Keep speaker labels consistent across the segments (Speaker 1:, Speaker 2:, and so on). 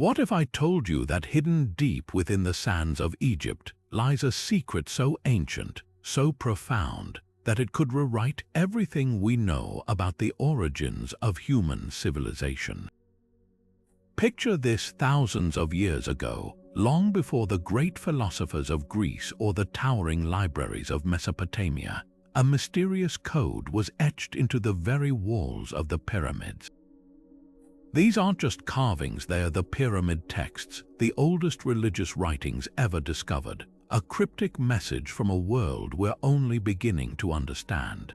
Speaker 1: What if I told you that hidden deep within the sands of Egypt lies a secret so ancient, so profound, that it could rewrite everything we know about the origins of human civilization? Picture this: thousands of years ago, long before the great philosophers of Greece or the towering libraries of Mesopotamia, a mysterious code was etched into the very walls of the pyramids. These aren't just carvings, they are the pyramid texts, the oldest religious writings ever discovered, a cryptic message from a world we're only beginning to understand.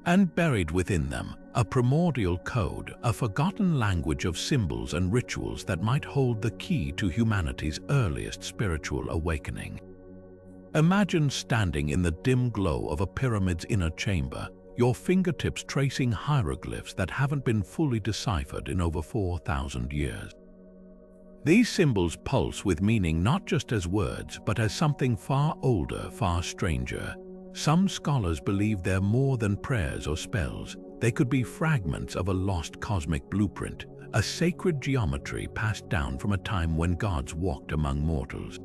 Speaker 1: And buried within them, a primordial code, a forgotten language of symbols and rituals that might hold the key to humanity's earliest spiritual awakening. Imagine standing in the dim glow of a pyramid's inner chamber, your fingertips tracing hieroglyphs that haven't been fully deciphered in over 4,000 years. These symbols pulse with meaning not just as words, but as something far older, far stranger. Some scholars believe they're more than prayers or spells. They could be fragments of a lost cosmic blueprint, a sacred geometry passed down from a time when gods walked among mortals.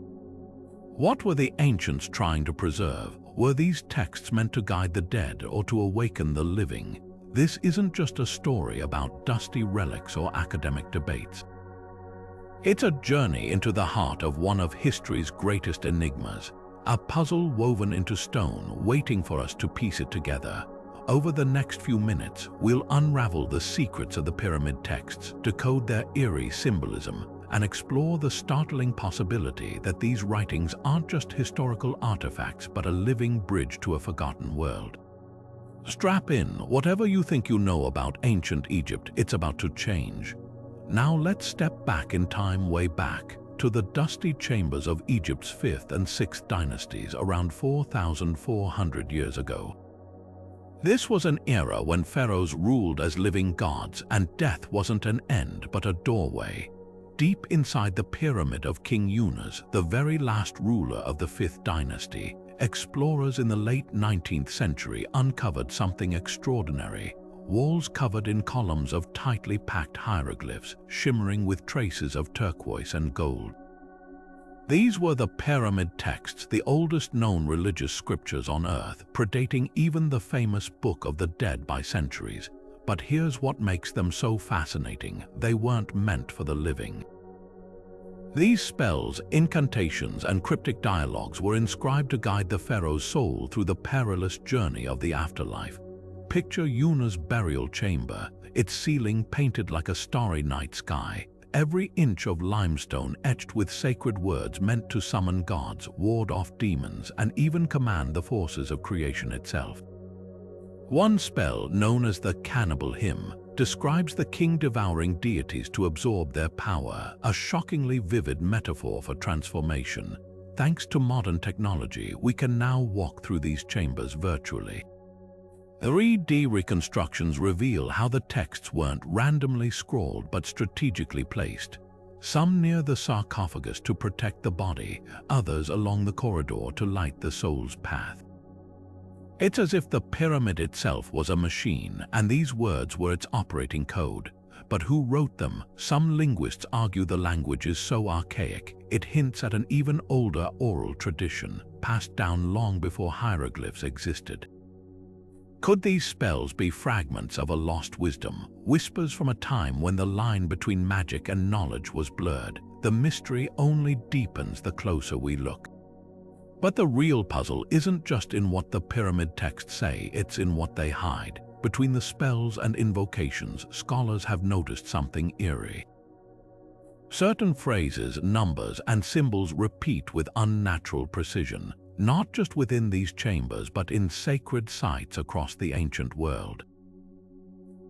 Speaker 1: What were the ancients trying to preserve? Were these texts meant to guide the dead or to awaken the living? This isn't just a story about dusty relics or academic debates. It's a journey into the heart of one of history's greatest enigmas, a puzzle woven into stone waiting for us to piece it together. Over the next few minutes, we'll unravel the secrets of the pyramid texts, decode their eerie symbolism, and explore the startling possibility that these writings aren't just historical artifacts but a living bridge to a forgotten world. Strap in, whatever you think you know about ancient Egypt, it's about to change. Now let's step back in time, way back, to the dusty chambers of Egypt's 5th and 6th dynasties around 4,400 years ago. This was an era when pharaohs ruled as living gods, and death wasn't an end but a doorway. Deep inside the pyramid of King Unas, the very last ruler of the 5th dynasty, explorers in the late 19th century uncovered something extraordinary. Walls covered in columns of tightly packed hieroglyphs, shimmering with traces of turquoise and gold. These were the pyramid texts, the oldest known religious scriptures on Earth, predating even the famous Book of the Dead by centuries. But here's what makes them so fascinating: they weren't meant for the living. These spells, incantations, and cryptic dialogues were inscribed to guide the pharaoh's soul through the perilous journey of the afterlife. Picture Unas' burial chamber, its ceiling painted like a starry night sky, every inch of limestone etched with sacred words meant to summon gods, ward off demons, and even command the forces of creation itself. One spell, known as the cannibal hymn, describes the king-devouring deities to absorb their power, a shockingly vivid metaphor for transformation. Thanks to modern technology, we can now walk through these chambers virtually. 3D reconstructions reveal how the texts weren't randomly scrawled but strategically placed. Some near the sarcophagus to protect the body, others along the corridor to light the soul's path. It's as if the pyramid itself was a machine, and these words were its operating code. But who wrote them? Some linguists argue the language is so archaic, it hints at an even older oral tradition, passed down long before hieroglyphs existed. Could these spells be fragments of a lost wisdom, whispers from a time when the line between magic and knowledge was blurred? The mystery only deepens the closer we look. But the real puzzle isn't just in what the pyramid texts say, it's in what they hide. Between the spells and invocations, scholars have noticed something eerie. Certain phrases, numbers, and symbols repeat with unnatural precision, not just within these chambers but in sacred sites across the ancient world.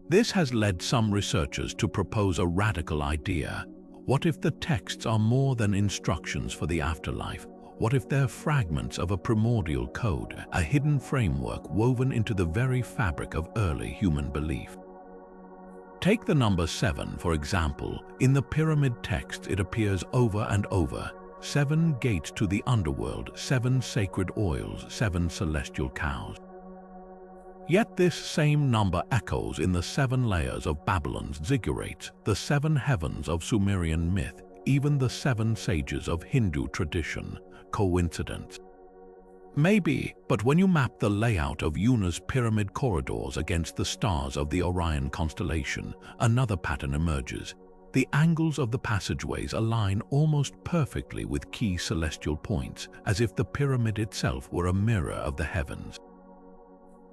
Speaker 1: This has led some researchers to propose a radical idea. What if the texts are more than instructions for the afterlife? What if they're fragments of a primordial code, a hidden framework woven into the very fabric of early human belief? Take the number 7, for example. In the pyramid text, it appears over and over. 7 gates to the underworld, 7 sacred oils, 7 celestial cows. Yet this same number echoes in the 7 layers of Babylon's ziggurats, the 7 heavens of Sumerian myth, even the 7 sages of Hindu tradition. Coincidence? Maybe, but when you map the layout of Una's pyramid corridors against the stars of the Orion constellation, another pattern emerges. The angles of the passageways align almost perfectly with key celestial points, as if the pyramid itself were a mirror of the heavens.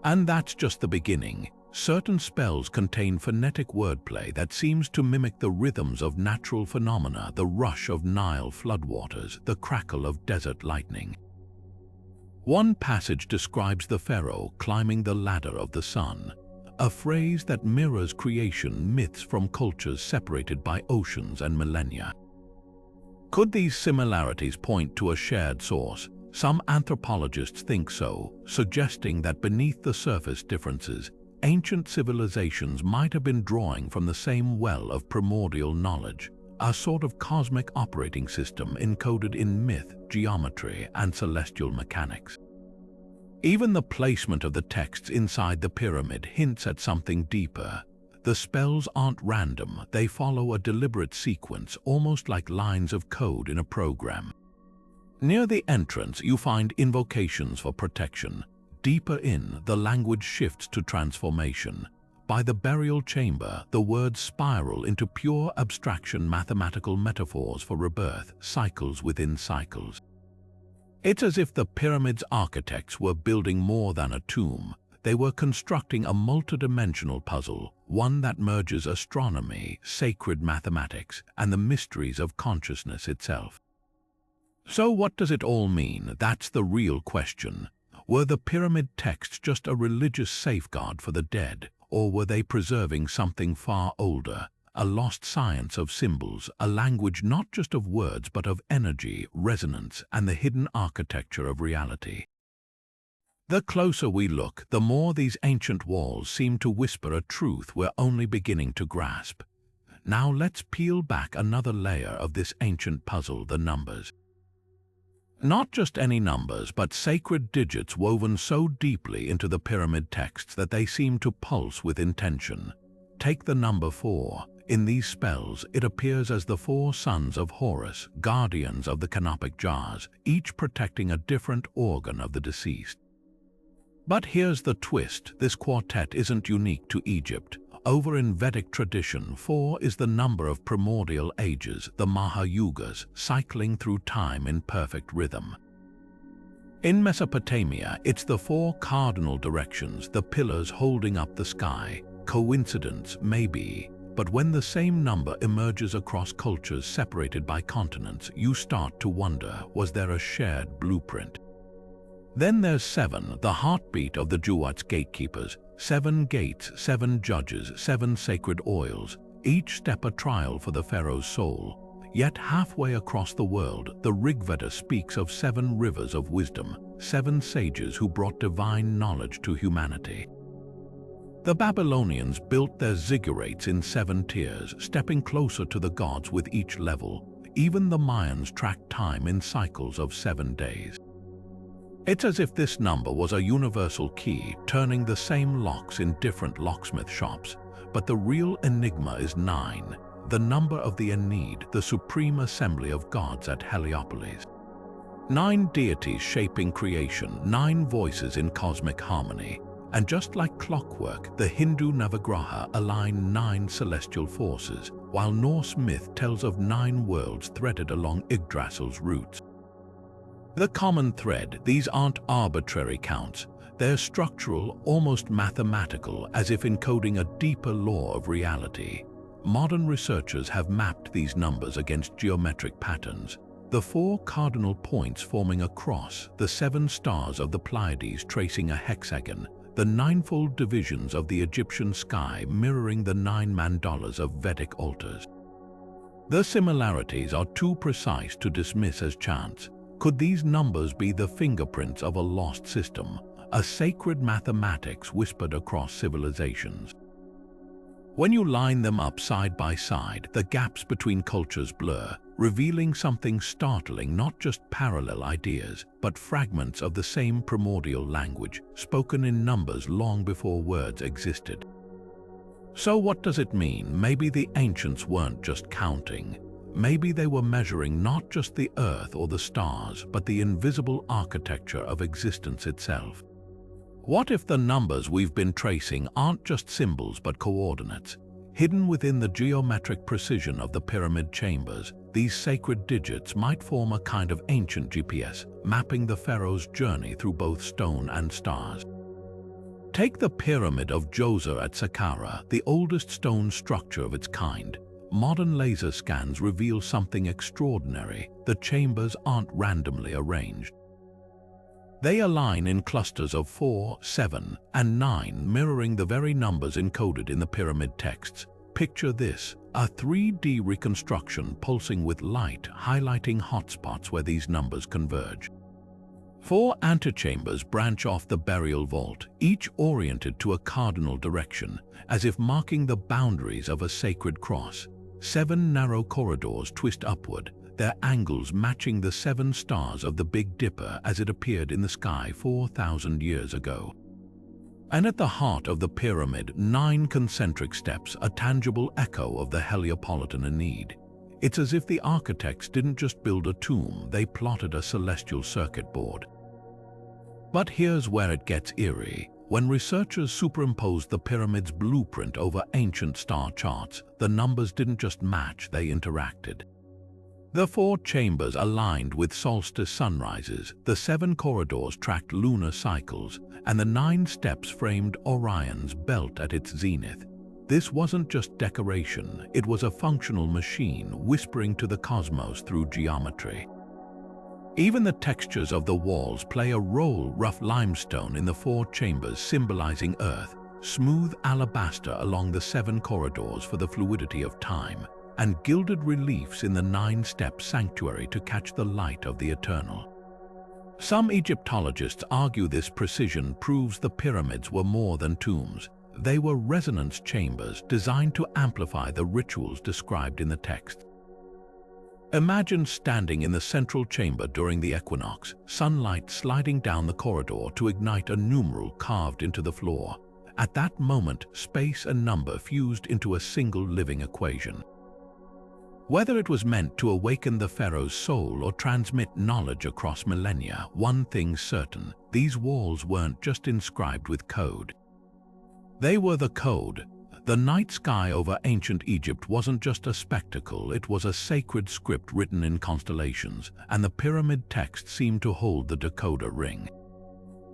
Speaker 1: And that's just the beginning. Certain spells contain phonetic wordplay that seems to mimic the rhythms of natural phenomena, the rush of Nile floodwaters, the crackle of desert lightning. One passage describes the pharaoh climbing the ladder of the sun, a phrase that mirrors creation myths from cultures separated by oceans and millennia. Could these similarities point to a shared source? Some anthropologists think so, suggesting that beneath the surface differences, ancient civilizations might have been drawing from the same well of primordial knowledge, a sort of cosmic operating system encoded in myth, geometry, and celestial mechanics. Even the placement of the texts inside the pyramid hints at something deeper. The spells aren't random, they follow a deliberate sequence, almost like lines of code in a program. Near the entrance, you find invocations for protection. Deeper in, the language shifts to transformation. By the burial chamber, the words spiral into pure abstraction mathematical metaphors for rebirth, cycles within cycles. It's as if the pyramid's architects were building more than a tomb. They were constructing a multidimensional puzzle, one that merges astronomy, sacred mathematics, and the mysteries of consciousness itself. So what does it all mean? That's the real question. Were the pyramid texts just a religious safeguard for the dead, or were they preserving something far older, a lost science of symbols, a language not just of words but of energy, resonance, and the hidden architecture of reality? The closer we look, the more these ancient walls seem to whisper a truth we're only beginning to grasp. Now let's peel back another layer of this ancient puzzle, the numbers. Not just any numbers, but sacred digits woven so deeply into the pyramid texts that they seem to pulse with intention. Take the number 4. In these spells, it appears as the 4 sons of Horus, guardians of the canopic jars, each protecting a different organ of the deceased. But here's the twist, this quartet isn't unique to Egypt. Over in Vedic tradition, 4 is the number of primordial ages, the Mahayugas, cycling through time in perfect rhythm. In Mesopotamia, it's the 4 cardinal directions, the pillars holding up the sky. Coincidence? Maybe. But when the same number emerges across cultures separated by continents, you start to wonder, was there a shared blueprint? Then there's 7, the heartbeat of the Jewats gatekeepers. 7 gates, 7 judges, 7 sacred oils, each step a trial for the pharaoh's soul. Yet halfway across the world, the Rigveda speaks of 7 rivers of wisdom, 7 sages who brought divine knowledge to humanity. The Babylonians built their ziggurats in 7 tiers, stepping closer to the gods with each level. Even the Mayans tracked time in cycles of 7 days. It's as if this number was a universal key, turning the same locks in different locksmith shops. But the real enigma is 9, the number of the Ennead, the supreme assembly of gods at Heliopolis. 9 deities shaping creation, 9 voices in cosmic harmony. And just like clockwork, the Hindu Navagraha align 9 celestial forces, while Norse myth tells of 9 worlds threaded along Yggdrasil's roots. The common thread, these aren't arbitrary counts. They're structural, almost mathematical, as if encoding a deeper law of reality. Modern researchers have mapped these numbers against geometric patterns. The 4 cardinal points forming a cross, the 7 stars of the Pleiades tracing a hexagon, the 9-fold divisions of the Egyptian sky mirroring the 9 mandalas of Vedic altars. The similarities are too precise to dismiss as chance. Could these numbers be the fingerprints of a lost system, a sacred mathematics whispered across civilizations? When you line them up side by side, the gaps between cultures blur, revealing something startling, not just parallel ideas, but fragments of the same primordial language, spoken in numbers long before words existed. So what does it mean? Maybe the ancients weren't just counting. Maybe they were measuring not just the earth or the stars, but the invisible architecture of existence itself. What if the numbers we've been tracing aren't just symbols but coordinates? Hidden within the geometric precision of the pyramid chambers, these sacred digits might form a kind of ancient GPS, mapping the pharaoh's journey through both stone and stars. Take the Pyramid of Djoser at Saqqara, the oldest stone structure of its kind. Modern laser scans reveal something extraordinary. The chambers aren't randomly arranged. They align in clusters of 4, 7, and 9, mirroring the very numbers encoded in the pyramid texts. Picture this, a 3D reconstruction pulsing with light, highlighting hotspots where these numbers converge. 4 antechambers branch off the burial vault, each oriented to a cardinal direction, as if marking the boundaries of a sacred cross. 7 narrow corridors twist upward, their angles matching the 7 stars of the Big Dipper as it appeared in the sky 4,000 years ago. And at the heart of the pyramid, 9 concentric steps, a tangible echo of the Heliopolitan Aeneid. It's as if the architects didn't just build a tomb, they plotted a celestial circuit board. But here's where it gets eerie. When researchers superimposed the pyramid's blueprint over ancient star charts, the numbers didn't just match, they interacted. The 4 chambers aligned with solstice sunrises, the 7 corridors tracked lunar cycles, and the 9 steps framed Orion's belt at its zenith. This wasn't just decoration, it was a functional machine whispering to the cosmos through geometry. Even the textures of the walls play a role. Rough limestone in the 4 chambers symbolizing earth, smooth alabaster along the 7 corridors for the fluidity of time, and gilded reliefs in the 9-step sanctuary to catch the light of the eternal. Some Egyptologists argue this precision proves the pyramids were more than tombs. They were resonance chambers designed to amplify the rituals described in the text. Imagine standing in the central chamber during the equinox, sunlight sliding down the corridor to ignite a numeral carved into the floor. At that moment, space and number fused into a single living equation. Whether it was meant to awaken the pharaoh's soul or transmit knowledge across millennia, one thing's certain: these walls weren't just inscribed with code. They were the code. The night sky over ancient Egypt wasn't just a spectacle, it was a sacred script written in constellations, and the pyramid text seemed to hold the decoder ring.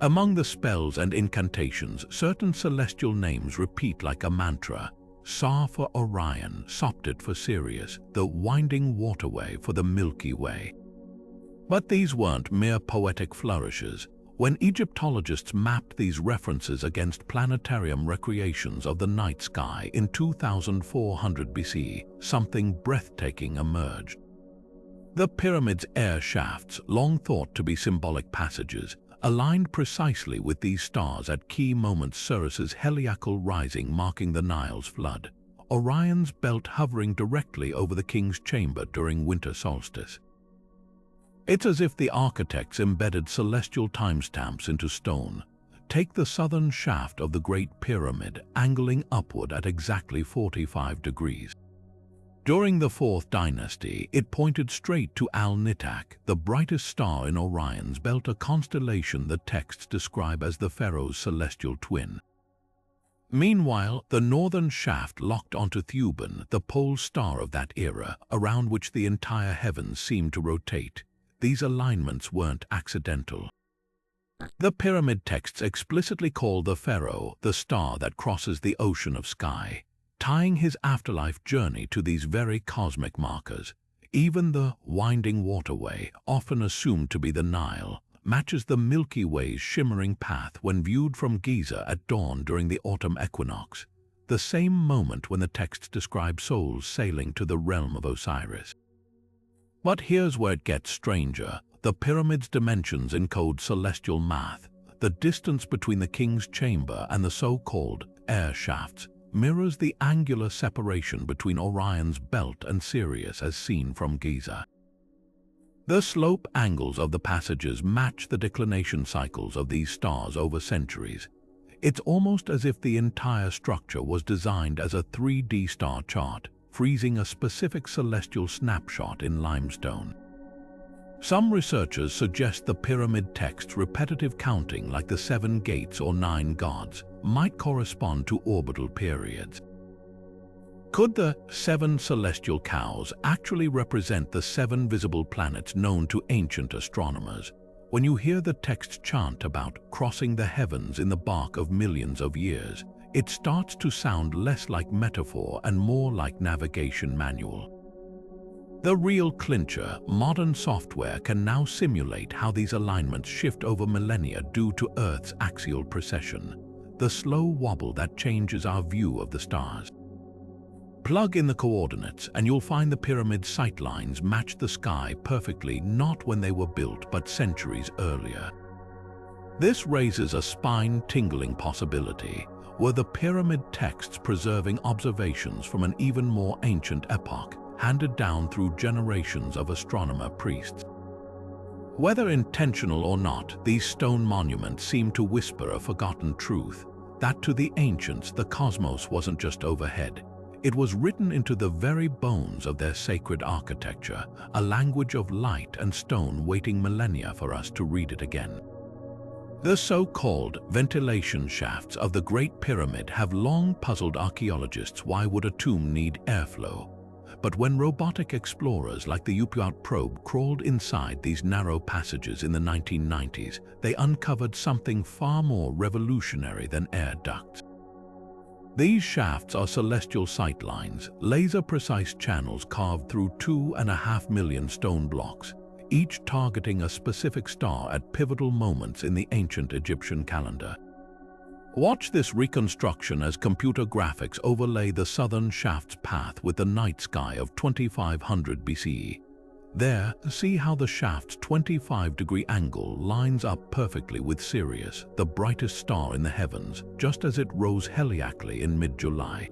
Speaker 1: Among the spells and incantations, certain celestial names repeat like a mantra. Sa for Orion, Soptit for Sirius, the winding waterway for the Milky Way. But these weren't mere poetic flourishes. When Egyptologists mapped these references against planetarium recreations of the night sky in 2400 BC, something breathtaking emerged. The pyramid's air shafts, long thought to be symbolic passages, aligned precisely with these stars at key moments: Sirius's heliacal rising marking the Nile's flood, Orion's belt hovering directly over the king's chamber during winter solstice. It's as if the architects embedded celestial timestamps into stone. Take the southern shaft of the Great Pyramid, angling upward at exactly 45 degrees. During the 4th dynasty, it pointed straight to Al-Nitak, the brightest star in Orion's belt, a constellation the texts describe as the pharaoh's celestial twin. Meanwhile, the northern shaft locked onto Thuban, the pole star of that era, around which the entire heavens seemed to rotate. These alignments weren't accidental. The pyramid texts explicitly call the pharaoh the star that crosses the ocean of sky, tying his afterlife journey to these very cosmic markers. Even the winding waterway, often assumed to be the Nile, matches the Milky Way's shimmering path when viewed from Giza at dawn during the autumn equinox, the same moment when the texts describe souls sailing to the realm of Osiris. But here's where it gets stranger. The pyramid's dimensions encode celestial math. The distance between the king's chamber and the so-called air shafts mirrors the angular separation between Orion's belt and Sirius as seen from Giza. The slope angles of the passages match the declination cycles of these stars over centuries. It's almost as if the entire structure was designed as a 3D star chart, freezing a specific celestial snapshot in limestone. Some researchers suggest the pyramid text's repetitive counting, like the 7 gates or 9 gods, might correspond to orbital periods. Could the 7 celestial cows actually represent the 7 visible planets known to ancient astronomers? When you hear the text chant about crossing the heavens in the bark of millions of years, it starts to sound less like metaphor and more like navigation manual. The real clincher, modern software can now simulate how these alignments shift over millennia due to Earth's axial precession, the slow wobble that changes our view of the stars. Plug in the coordinates and you'll find the pyramid's sightlines match the sky perfectly, not when they were built but centuries earlier. This raises a spine-tingling possibility. Were the pyramid texts preserving observations from an even more ancient epoch, handed down through generations of astronomer priests? Whether intentional or not, these stone monuments seem to whisper a forgotten truth, that to the ancients the cosmos wasn't just overhead. It was written into the very bones of their sacred architecture, a language of light and stone waiting millennia for us to read it again. The so-called ventilation shafts of the Great Pyramid have long puzzled archaeologists. Why would a tomb need airflow? But when robotic explorers like the UPOUT probe crawled inside these narrow passages in the 1990s, they uncovered something far more revolutionary than air ducts. These shafts are celestial sightlines, laser-precise channels carved through 2.5 million stone blocks, each targeting a specific star at pivotal moments in the ancient Egyptian calendar. Watch this reconstruction as computer graphics overlay the southern shaft's path with the night sky of 2500 BCE. There, see how the shaft's 25-degree angle lines up perfectly with Sirius, the brightest star in the heavens, just as it rose heliacally in mid-July.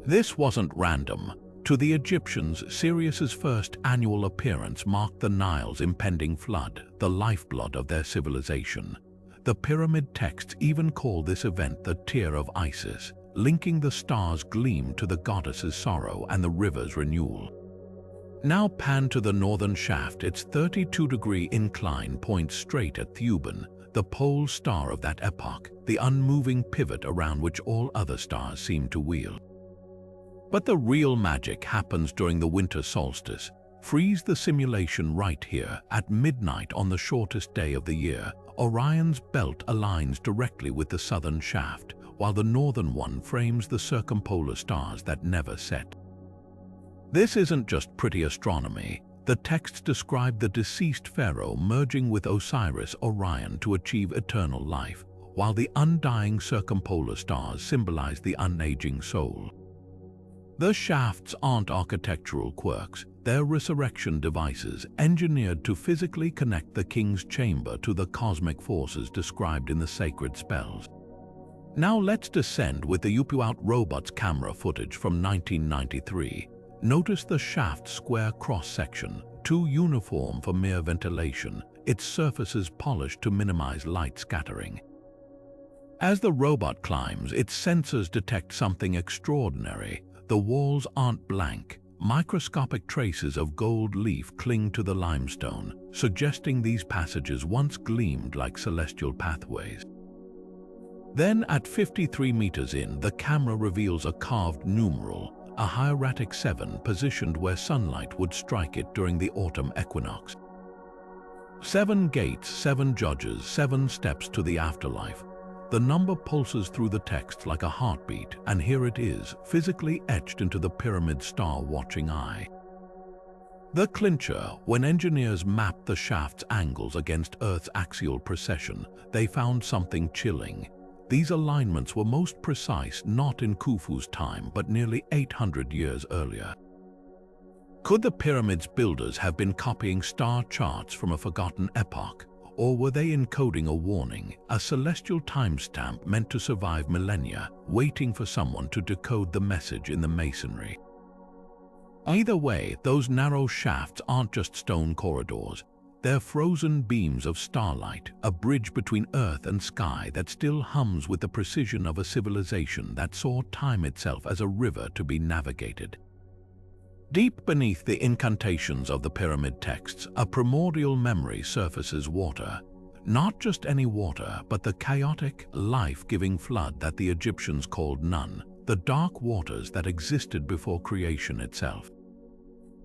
Speaker 1: This wasn't random. To the Egyptians, Sirius's first annual appearance marked the Nile's impending flood, the lifeblood of their civilization. The pyramid texts even call this event the Tear of Isis, linking the star's gleam to the goddess's sorrow and the river's renewal. Now pan to the northern shaft. Its 32-degree incline points straight at Theban, the pole star of that epoch, the unmoving pivot around which all other stars seem to wheel. But the real magic happens during the winter solstice. Freeze the simulation right here. At midnight on the shortest day of the year, Orion's belt aligns directly with the southern shaft, while the northern one frames the circumpolar stars that never set. This isn't just pretty astronomy. The texts describe the deceased pharaoh merging with Osiris Orion to achieve eternal life, while the undying circumpolar stars symbolize the unaging soul. The shafts aren't architectural quirks. They're resurrection devices engineered to physically connect the king's chamber to the cosmic forces described in the sacred spells. Now let's descend with the UPOUT robot's camera footage from 1993. Notice the shaft's square cross-section, too uniform for mere ventilation, its surfaces polished to minimize light scattering. As the robot climbs, its sensors detect something extraordinary. The walls aren't blank. Microscopic traces of gold leaf cling to the limestone, suggesting these passages once gleamed like celestial pathways. Then, at 53 meters in, the camera reveals a carved numeral, a hieratic 7 positioned where sunlight would strike it during the autumn equinox. 7 gates, 7 judges, 7 steps to the afterlife. The number pulses through the text like a heartbeat, and here it is, physically etched into the pyramid's star-watching eye. The clincher: when engineers mapped the shaft's angles against Earth's axial precession, they found something chilling. These alignments were most precise not in Khufu's time, but nearly 800 years earlier. Could the pyramid's builders have been copying star charts from a forgotten epoch? Or were they encoding a warning, a celestial timestamp meant to survive millennia, waiting for someone to decode the message in the masonry? Either way, those narrow shafts aren't just stone corridors. They're frozen beams of starlight, a bridge between earth and sky that still hums with the precision of a civilization that saw time itself as a river to be navigated. Deep beneath the incantations of the pyramid texts, a primordial memory surfaces water. Not just any water, but the chaotic, life-giving flood that the Egyptians called Nun, the dark waters that existed before creation itself.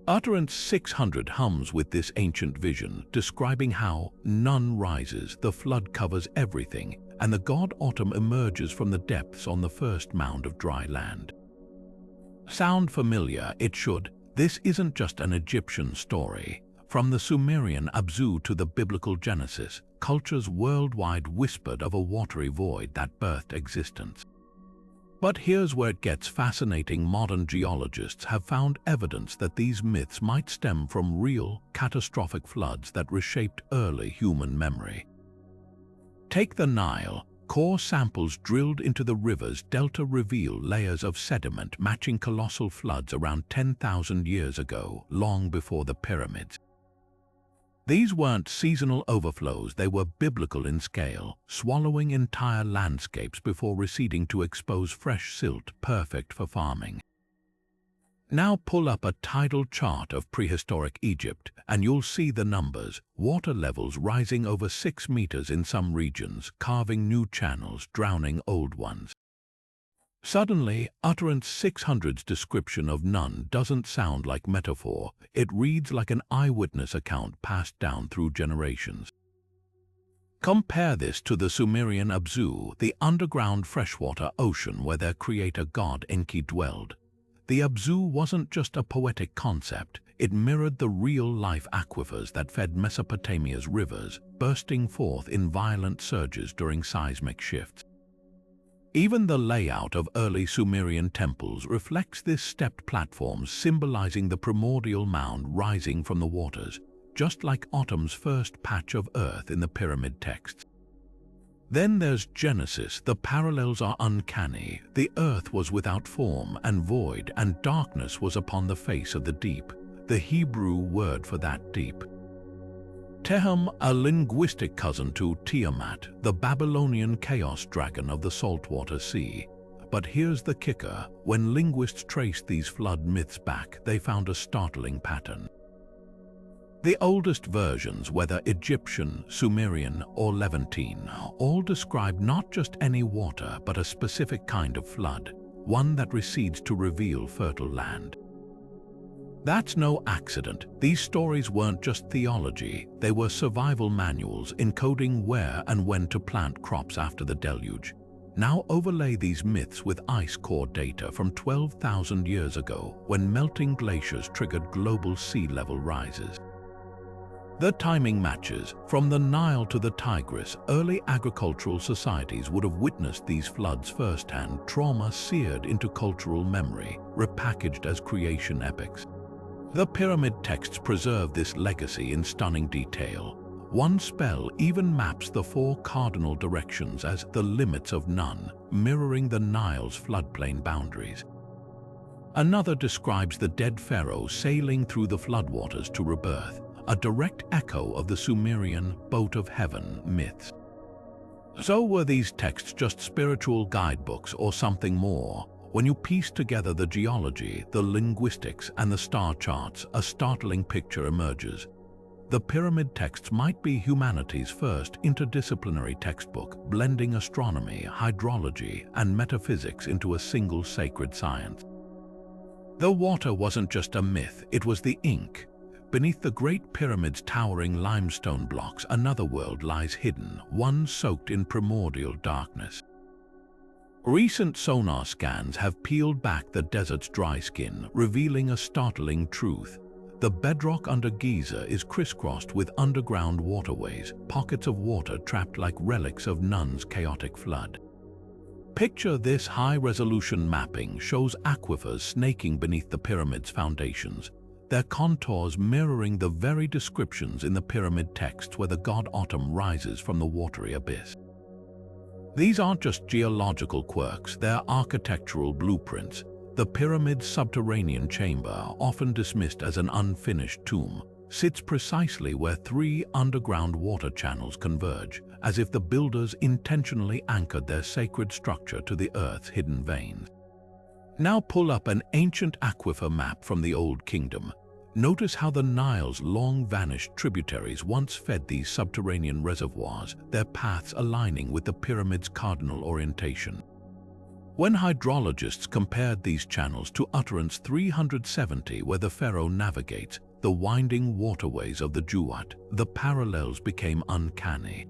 Speaker 1: Utterance 600 hums with this ancient vision, describing how Nun rises, the flood covers everything, and the god Autumn emerges from the depths on the first mound of dry land. Sound familiar? It should. This isn't just an Egyptian story. From the Sumerian Abzu to the biblical Genesis, cultures worldwide whispered of a watery void that birthed existence. But here's where it gets fascinating. Modern geologists have found evidence that these myths might stem from real, catastrophic floods that reshaped early human memory. Take the Nile. Core samples drilled into the river's delta reveal layers of sediment matching colossal floods around 10,000 years ago, long before the pyramids. These weren't seasonal overflows, they were biblical in scale, swallowing entire landscapes before receding to expose fresh silt perfect for farming. Now pull up a tidal chart of prehistoric Egypt and you'll see the numbers, water levels rising over 6 meters in some regions, carving new channels, drowning old ones. Suddenly, Utterance 600's description of Nun doesn't sound like metaphor, it reads like an eyewitness account passed down through generations. Compare this to the Sumerian Abzu, the underground freshwater ocean where their creator god Enki dwelled. The Abzu wasn't just a poetic concept, it mirrored the real-life aquifers that fed Mesopotamia's rivers, bursting forth in violent surges during seismic shifts. Even the layout of early Sumerian temples reflects this stepped platforms symbolizing the primordial mound rising from the waters, just like Autumn's first patch of earth in the pyramid texts. Then there's Genesis. The parallels are uncanny. The earth was without form and void, and darkness was upon the face of the deep, the Hebrew word for that deep. Tehom, a linguistic cousin to Tiamat, the Babylonian chaos dragon of the saltwater sea. But here's the kicker. When linguists traced these flood myths back, they found a startling pattern. The oldest versions, whether Egyptian, Sumerian, or Levantine, all describe not just any water but a specific kind of flood, one that recedes to reveal fertile land. That's no accident. These stories weren't just theology, they were survival manuals encoding where and when to plant crops after the deluge. Now overlay these myths with ice core data from 12,000 years ago, when melting glaciers triggered global sea level rises. The timing matches. From the Nile to the Tigris, early agricultural societies would have witnessed these floods firsthand, trauma seared into cultural memory, repackaged as creation epics. The pyramid texts preserve this legacy in stunning detail. One spell even maps the 4 cardinal directions as the limits of Nun, mirroring the Nile's floodplain boundaries. Another describes the dead pharaoh sailing through the floodwaters to rebirth, a direct echo of the Sumerian boat of heaven myths. So were these texts just spiritual guidebooks or something more? When you piece together the geology, the linguistics, and the star charts, a startling picture emerges. The pyramid texts might be humanity's first interdisciplinary textbook, blending astronomy, hydrology, and metaphysics into a single sacred science. The water wasn't just a myth, it was the ink. Beneath the Great Pyramid's towering limestone blocks, another world lies hidden, one soaked in primordial darkness. Recent sonar scans have peeled back the desert's dry skin, revealing a startling truth. The bedrock under Giza is crisscrossed with underground waterways, pockets of water trapped like relics of Nun's chaotic flood. Picture this. High-resolution mapping shows aquifers snaking beneath the pyramid's foundations. their contours mirroring the very descriptions in the pyramid texts where the god Autumn rises from the watery abyss. These aren't just geological quirks, they're architectural blueprints. The pyramid's subterranean chamber, often dismissed as an unfinished tomb, sits precisely where three underground water channels converge, as if the builders intentionally anchored their sacred structure to the earth's hidden veins. Now pull up an ancient aquifer map from the Old Kingdom. Notice how the Nile's long-vanished tributaries once fed these subterranean reservoirs, their paths aligning with the pyramid's cardinal orientation. When hydrologists compared these channels to Utterance 370, where the pharaoh navigates the winding waterways of the Jewat, the parallels became uncanny.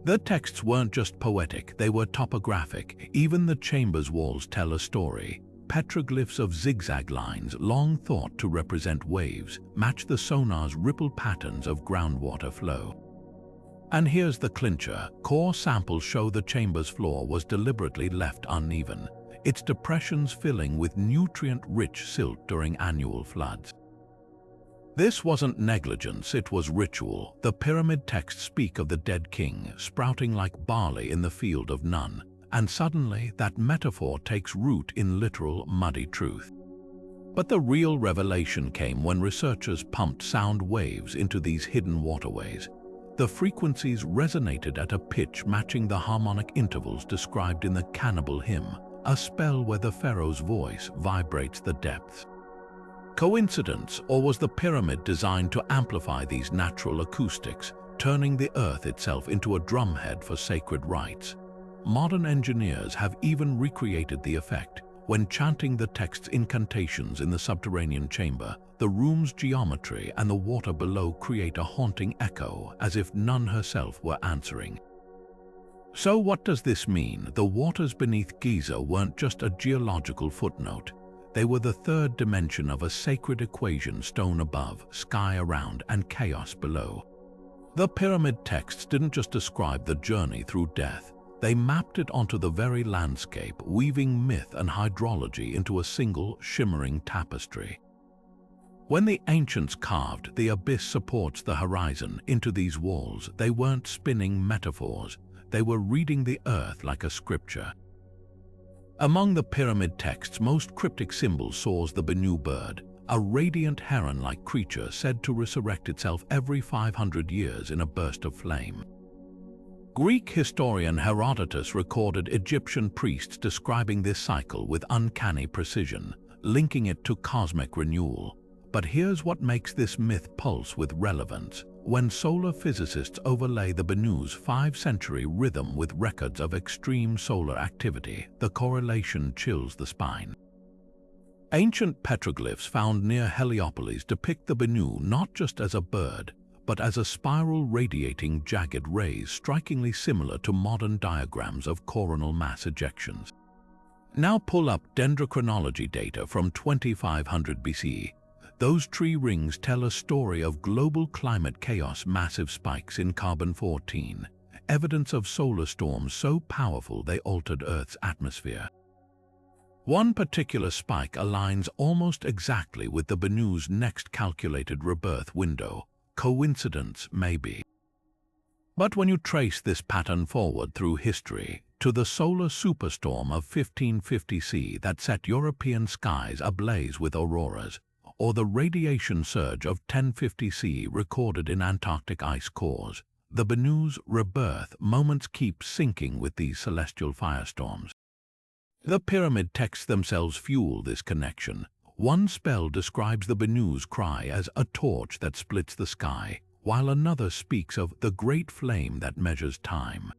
Speaker 1: The texts weren't just poetic, they were topographic. Even the chamber's walls tell a story. Petroglyphs of zigzag lines, long thought to represent waves, match the sonar's ripple patterns of groundwater flow. And here's the clincher. Core samples show the chamber's floor was deliberately left uneven, its depressions filling with nutrient-rich silt during annual floods. This wasn't negligence, it was ritual. The pyramid texts speak of the dead king sprouting like barley in the field of Nun, and suddenly that metaphor takes root in literal muddy truth. But the real revelation came when researchers pumped sound waves into these hidden waterways. The frequencies resonated at a pitch matching the harmonic intervals described in the Cannibal Hymn, a spell where the pharaoh's voice vibrates the depths. Coincidence, or was the pyramid designed to amplify these natural acoustics, turning the earth itself into a drumhead for sacred rites? Modern engineers have even recreated the effect. When chanting the text's incantations in the subterranean chamber, the room's geometry and the water below create a haunting echo, as if Nun herself were answering. So what does this mean? The waters beneath Giza weren't just a geological footnote. They were the third dimension of a sacred equation: stone above, sky around, and chaos below. The pyramid texts didn't just describe the journey through death. They mapped it onto the very landscape, weaving myth and hydrology into a single, shimmering tapestry. When the ancients carved "the abyss supports the horizon" into these walls, they weren't spinning metaphors. They were reading the earth like a scripture. Among the pyramid text's most cryptic symbols soars the Benu bird, a radiant heron-like creature said to resurrect itself every 500 years in a burst of flame. Greek historian Herodotus recorded Egyptian priests describing this cycle with uncanny precision, linking it to cosmic renewal. But here's what makes this myth pulse with relevance. When solar physicists overlay the Benu's 5-century rhythm with records of extreme solar activity, the correlation chills the spine. Ancient petroglyphs found near Heliopolis depict the Benu not just as a bird, but as a spiral radiating jagged rays strikingly similar to modern diagrams of coronal mass ejections. Now pull up dendrochronology data from 2500 BCE. Those tree rings tell a story of global climate chaos, massive spikes in carbon-14, evidence of solar storms so powerful they altered Earth's atmosphere. One particular spike aligns almost exactly with the Benu's next calculated rebirth window. Coincidence, maybe. But when you trace this pattern forward through history, to the solar superstorm of 1550 C that set European skies ablaze with auroras, or the radiation surge of 1050 C recorded in Antarctic ice cores, the Benu's rebirth moments keep syncing with these celestial firestorms. The pyramid texts themselves fuel this connection. One spell describes the Benu's cry as a torch that splits the sky, while another speaks of the great flame that measures time.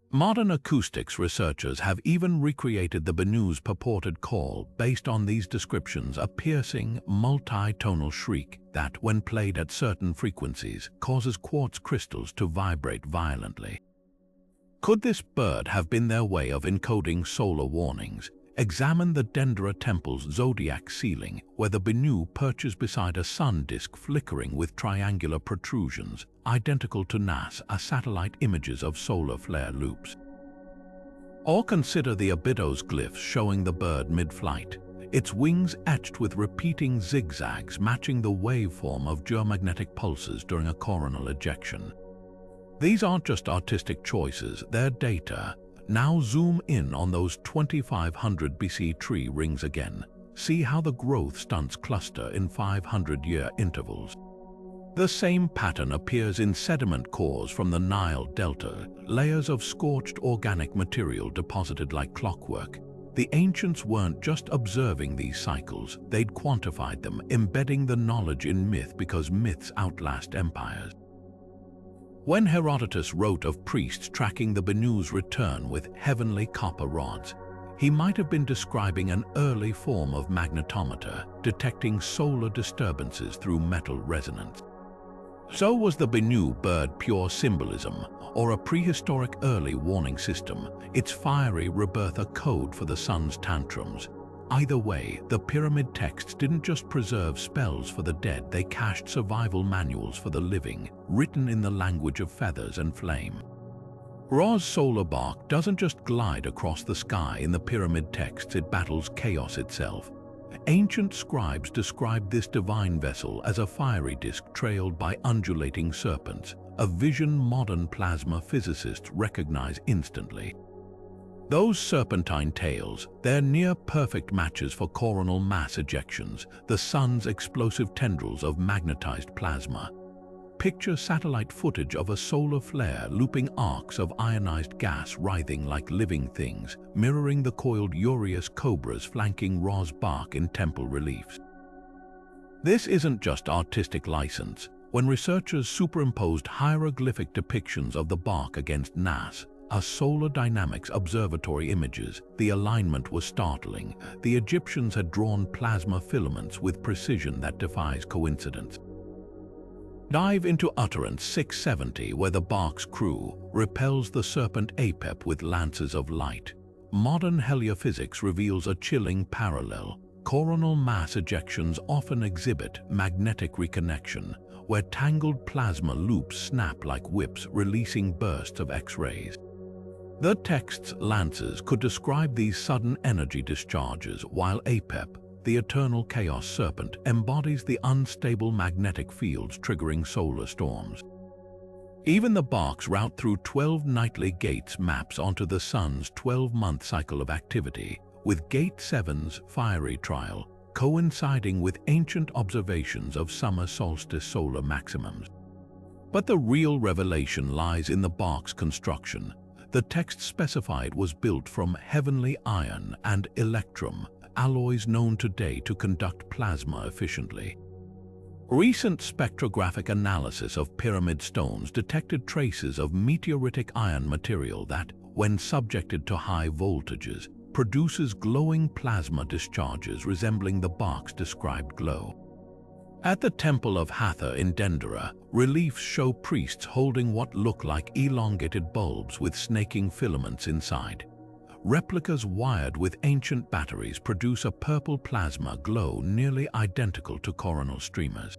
Speaker 1: Modern acoustics researchers have even recreated the Benu's purported call based on these descriptions, a piercing, multi-tonal shriek that, when played at certain frequencies, causes quartz crystals to vibrate violently. Could this bird have been their way of encoding solar warnings? Examine the Dendra Temple's zodiac ceiling, where the Benu perches beside a sun disk flickering with triangular protrusions, identical to NASA satellite images of solar flare loops. Or consider the Abydos glyphs showing the bird mid-flight. its wings etched with repeating zigzags matching the waveform of geomagnetic pulses during a coronal ejection. These aren't just artistic choices, they're data. Now zoom in on those 2500 BC tree rings again. See how the growth stunts cluster in 500-year intervals. The same pattern appears in sediment cores from the Nile Delta, layers of scorched organic material deposited like clockwork. The ancients weren't just observing these cycles, they'd quantified them, embedding the knowledge in myth because myths outlast empires. When Herodotus wrote of priests tracking the Benu's return with heavenly copper rods, he might have been describing an early form of magnetometer, detecting solar disturbances through metal resonance. So was the Benu bird pure symbolism, or a prehistoric early warning system, its fiery rebirth a code for the sun's tantrums? Either way, the pyramid texts didn't just preserve spells for the dead, they cached survival manuals for the living, written in the language of feathers and flame. Ra's solar bark doesn't just glide across the sky in the pyramid texts, it battles chaos itself. Ancient scribes described this divine vessel as a fiery disk trailed by undulating serpents, a vision modern plasma physicists recognize instantly. Those serpentine tails, they're near-perfect matches for coronal mass ejections, the sun's explosive tendrils of magnetized plasma. Picture satellite footage of a solar flare looping arcs of ionized gas writhing like living things, mirroring the coiled Urius cobras flanking Ra's bark in temple reliefs. This isn't just artistic license. When researchers superimposed hieroglyphic depictions of the bark against NAS, a solar dynamics observatory images, the alignment was startling. The Egyptians had drawn plasma filaments with precision that defies coincidence. Dive into Utterance 670, where the bark's crew repels the serpent Apep with lances of light. Modern heliophysics reveals a chilling parallel. Coronal mass ejections often exhibit magnetic reconnection, where tangled plasma loops snap like whips, releasing bursts of X-rays. The text's lances could describe these sudden energy discharges, while Apep, the eternal chaos serpent, embodies the unstable magnetic fields triggering solar storms. Even the bark's route through 12 nightly gates maps onto the sun's 12-month cycle of activity, with Gate 7's fiery trial coinciding with ancient observations of summer solstice solar maximums. But the real revelation lies in the bark's construction. The text specified was built from heavenly iron and electrum, alloys known today to conduct plasma efficiently. Recent spectrographic analysis of pyramid stones detected traces of meteoritic iron material that, when subjected to high voltages, produces glowing plasma discharges resembling the bark's described glow. At the Temple of Hathor in Dendera, reliefs show priests holding what look like elongated bulbs with snaking filaments inside. Replicas wired with ancient batteries produce a purple plasma glow nearly identical to coronal streamers.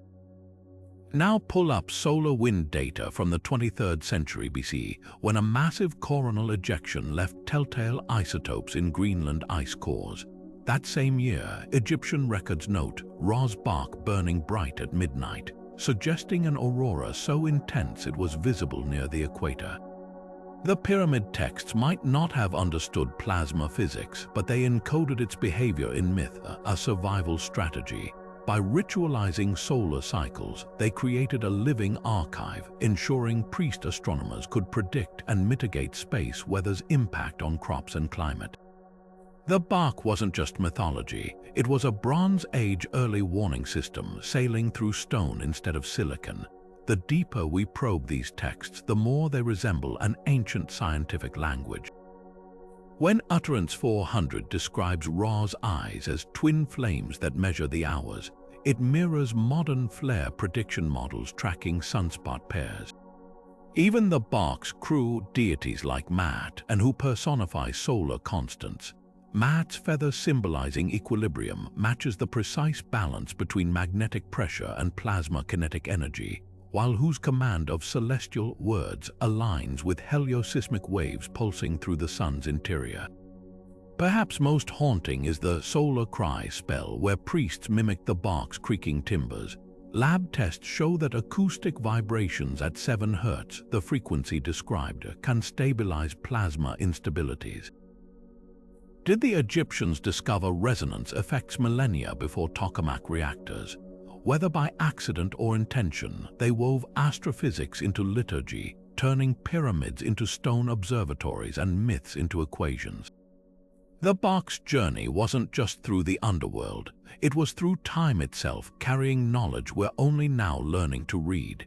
Speaker 1: Now pull up solar wind data from the 23rd century BC, when a massive coronal ejection left telltale isotopes in Greenland ice cores. That same year, Egyptian records note Ra's bark burning bright at midnight, suggesting an aurora so intense it was visible near the equator. The pyramid texts might not have understood plasma physics, but they encoded its behavior in myth, a survival strategy. By ritualizing solar cycles, they created a living archive, ensuring priest astronomers could predict and mitigate space weather's impact on crops and climate. The bark wasn't just mythology, it was a Bronze Age early warning system sailing through stone instead of silicon. The deeper we probe these texts, the more they resemble an ancient scientific language. When Utterance 400 describes Ra's eyes as twin flames that measure the hours, it mirrors modern flare prediction models tracking sunspot pairs. Even the bark's crew, deities like Maat, and who personify solar constants. Maat's feather symbolizing equilibrium matches the precise balance between magnetic pressure and plasma kinetic energy, while whose command of celestial words aligns with heliosysmic waves pulsing through the sun's interior. Perhaps most haunting is the solar cry spell, where priests mimic the bark's creaking timbers. Lab tests show that acoustic vibrations at 7 Hz, the frequency described, can stabilize plasma instabilities. Did the Egyptians discover resonance effects millennia before tokamak reactors? Whether by accident or intention, they wove astrophysics into liturgy, turning pyramids into stone observatories and myths into equations. The bark's journey wasn't just through the underworld, it was through time itself, carrying knowledge we're only now learning to read.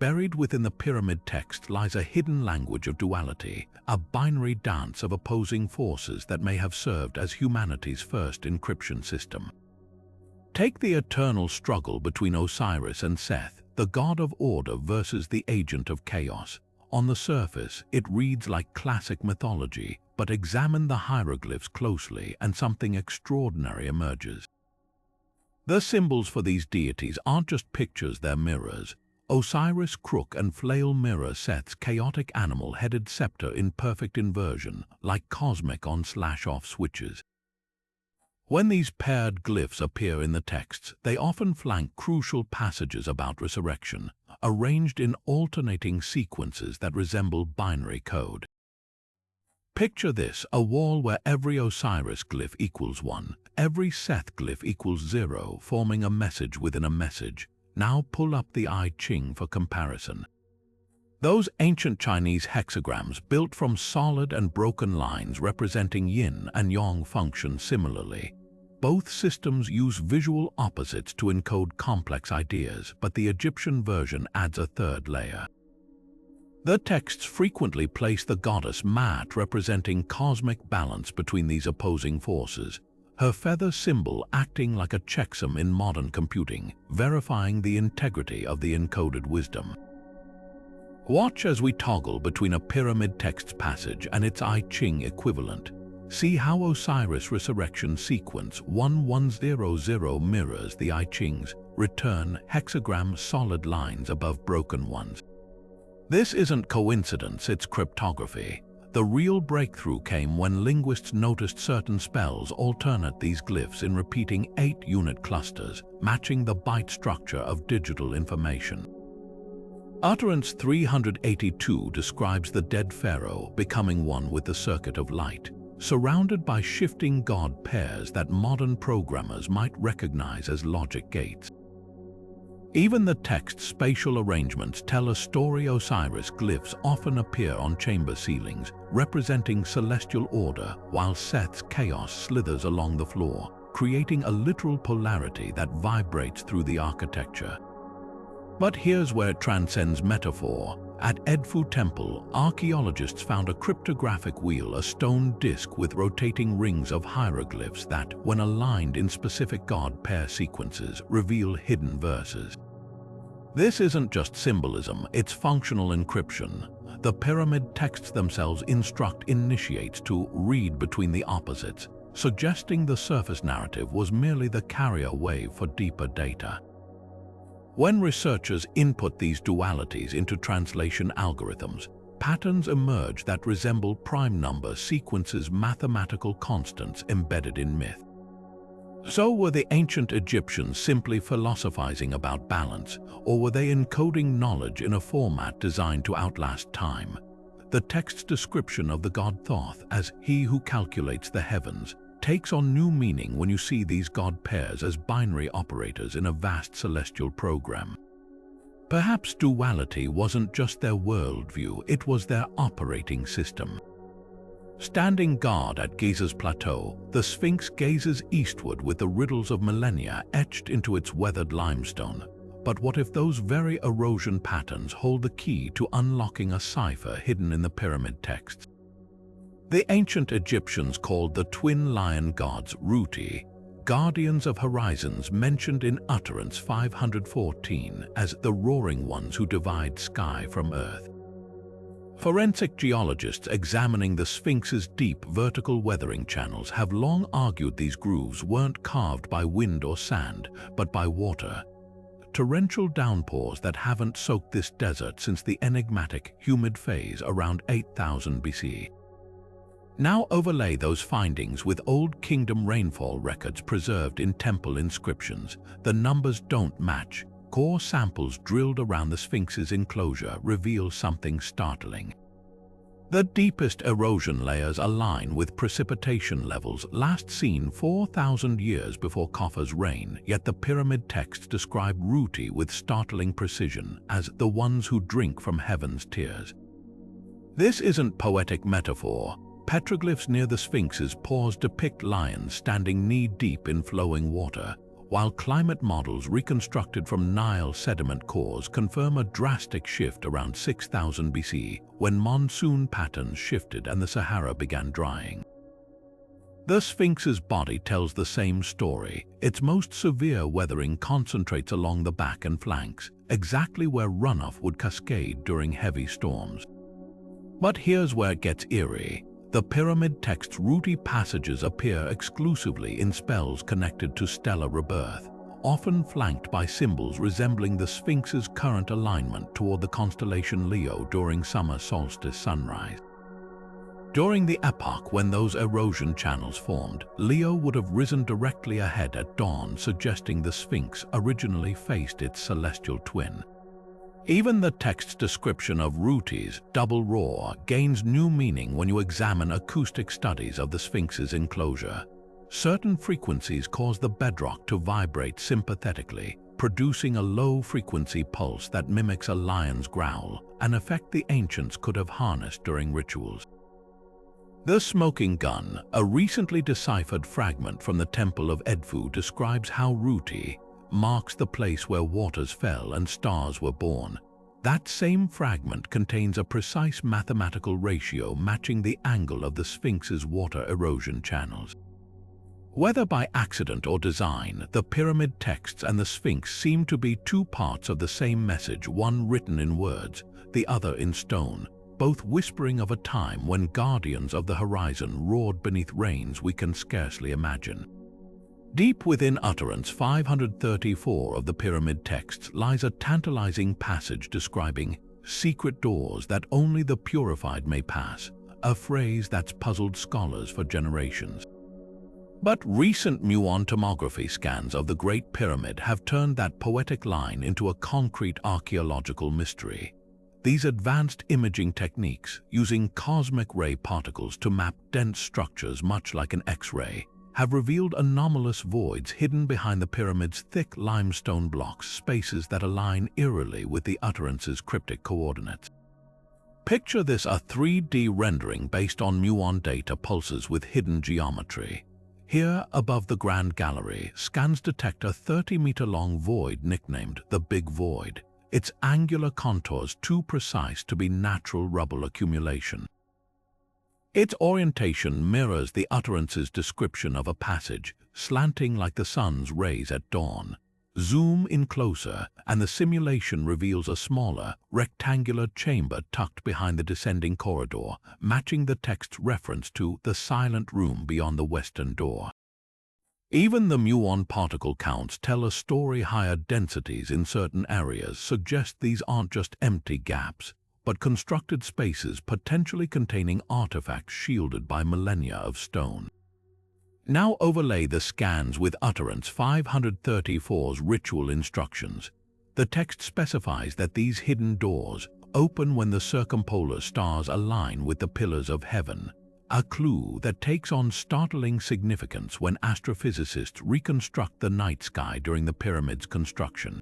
Speaker 1: Buried within the pyramid text lies a hidden language of duality, a binary dance of opposing forces that may have served as humanity's first encryption system. Take the eternal struggle between Osiris and Seth, the god of order versus the agent of chaos. On the surface, it reads like classic mythology, but examine the hieroglyphs closely and something extraordinary emerges. The symbols for these deities aren't just pictures, they're mirrors. Osiris' crook and flail mirror Seth's chaotic animal-headed scepter in perfect inversion, like cosmic on/off switches. When these paired glyphs appear in the texts, they often flank crucial passages about resurrection, arranged in alternating sequences that resemble binary code. Picture this, a wall where every Osiris glyph equals 1, every Seth glyph equals 0, forming a message within a message. Now pull up the I Ching for comparison. Those ancient Chinese hexagrams built from solid and broken lines representing yin and yang function similarly. Both systems use visual opposites to encode complex ideas, but the Egyptian version adds a third layer. The texts frequently place the goddess Maat representing cosmic balance between these opposing forces, her feather symbol acting like a checksum in modern computing, verifying the integrity of the encoded wisdom. Watch as we toggle between a pyramid text passage and its I Ching equivalent. See how Osiris' resurrection sequence 1100 mirrors the I Ching's return hexagram solid lines above broken ones. This isn't coincidence, it's cryptography. The real breakthrough came when linguists noticed certain spells alternate these glyphs in repeating 8-unit clusters, matching the byte structure of digital information. Utterance 382 describes the dead pharaoh becoming one with the circuit of light, surrounded by shifting god pairs that modern programmers might recognize as logic gates. Even the text's spatial arrangements tell a story. Osiris glyphs often appear on chamber ceilings, representing celestial order, while Seth's chaos slithers along the floor, creating a literal polarity that vibrates through the architecture. But here's where it transcends metaphor. At Edfu Temple, archaeologists found a cryptographic wheel, a stone disc with rotating rings of hieroglyphs that, when aligned in specific god pair sequences, reveal hidden verses. This isn't just symbolism, it's functional encryption. The pyramid texts themselves instruct initiates to read between the opposites, suggesting the surface narrative was merely the carrier wave for deeper data. When researchers input these dualities into translation algorithms, patterns emerge that resemble prime number sequences, mathematical constants embedded in myth. So were the ancient Egyptians simply philosophizing about balance, or were they encoding knowledge in a format designed to outlast time? The text's description of the god Thoth as he who calculates the heavens takes on new meaning when you see these god pairs as binary operators in a vast celestial program. Perhaps duality wasn't just their worldview, it was their operating system. Standing guard at Giza's plateau, the Sphinx gazes eastward with the riddles of millennia etched into its weathered limestone. But what if those very erosion patterns hold the key to unlocking a cipher hidden in the pyramid texts? The ancient Egyptians called the twin lion gods Ruti, guardians of horizons, mentioned in Utterance 514 as the roaring ones who divide sky from earth. Forensic geologists examining the Sphinx's deep vertical weathering channels have long argued these grooves weren't carved by wind or sand, but by water. Torrential downpours that haven't soaked this desert since the enigmatic, humid phase around 8000 BC. Now overlay those findings with Old Kingdom rainfall records preserved in temple inscriptions. The numbers don't match. Core samples drilled around the Sphinx's enclosure reveal something startling. The deepest erosion layers align with precipitation levels last seen 4,000 years before Khafre's reign, yet the pyramid texts describe Ruti with startling precision as the ones who drink from heaven's tears. This isn't poetic metaphor. Petroglyphs near the Sphinx's paws depict lions standing knee-deep in flowing water, while climate models reconstructed from Nile sediment cores confirm a drastic shift around 6000 BC when monsoon patterns shifted and the Sahara began drying. The Sphinx's body tells the same story. Its most severe weathering concentrates along the back and flanks, exactly where runoff would cascade during heavy storms. But here's where it gets eerie. The pyramid text's Ruti passages appear exclusively in spells connected to stellar rebirth, often flanked by symbols resembling the Sphinx's current alignment toward the constellation Leo during summer solstice sunrise. During the epoch when those erosion channels formed, Leo would have risen directly ahead at dawn, suggesting the Sphinx originally faced its celestial twin. Even the text's description of Ruti's double roar gains new meaning when you examine acoustic studies of the Sphinx's enclosure. Certain frequencies cause the bedrock to vibrate sympathetically, producing a low-frequency pulse that mimics a lion's growl, an effect the ancients could have harnessed during rituals. The smoking gun, a recently deciphered fragment from the Temple of Edfu, describes how Ruti marks the place where waters fell and stars were born. That same fragment contains a precise mathematical ratio matching the angle of the Sphinx's water erosion channels. Whether by accident or design, the pyramid texts and the Sphinx seem to be two parts of the same message, one written in words, the other in stone, both whispering of a time when guardians of the horizon roared beneath rains we can scarcely imagine. Deep within utterance 534 of the pyramid texts lies a tantalizing passage describing secret doors that only the purified may pass, a phrase that's puzzled scholars for generations. But recent muon tomography scans of the Great Pyramid have turned that poetic line into a concrete archaeological mystery. These advanced imaging techniques, using cosmic ray particles to map dense structures much like an X-ray, have revealed anomalous voids hidden behind the pyramid's thick limestone blocks, spaces that align eerily with the utterance's cryptic coordinates. Picture this: a 3D rendering based on muon data pulses with hidden geometry. Here, above the Grand Gallery, scans detect a 30-meter-long void nicknamed the Big Void, its angular contours too precise to be natural rubble accumulation. Its orientation mirrors the utterance's description of a passage, slanting like the sun's rays at dawn. Zoom in closer, and the simulation reveals a smaller, rectangular chamber tucked behind the descending corridor, matching the text's reference to the silent room beyond the western door. Even the muon particle counts tell a story. Higher densities in certain areas suggest these aren't just empty gaps, but constructed spaces potentially containing artifacts shielded by millennia of stone. Now overlay the scans with utterance 534's ritual instructions. The text specifies that these hidden doors open when the circumpolar stars align with the pillars of heaven, a clue that takes on startling significance when astrophysicists reconstruct the night sky during the pyramid's construction.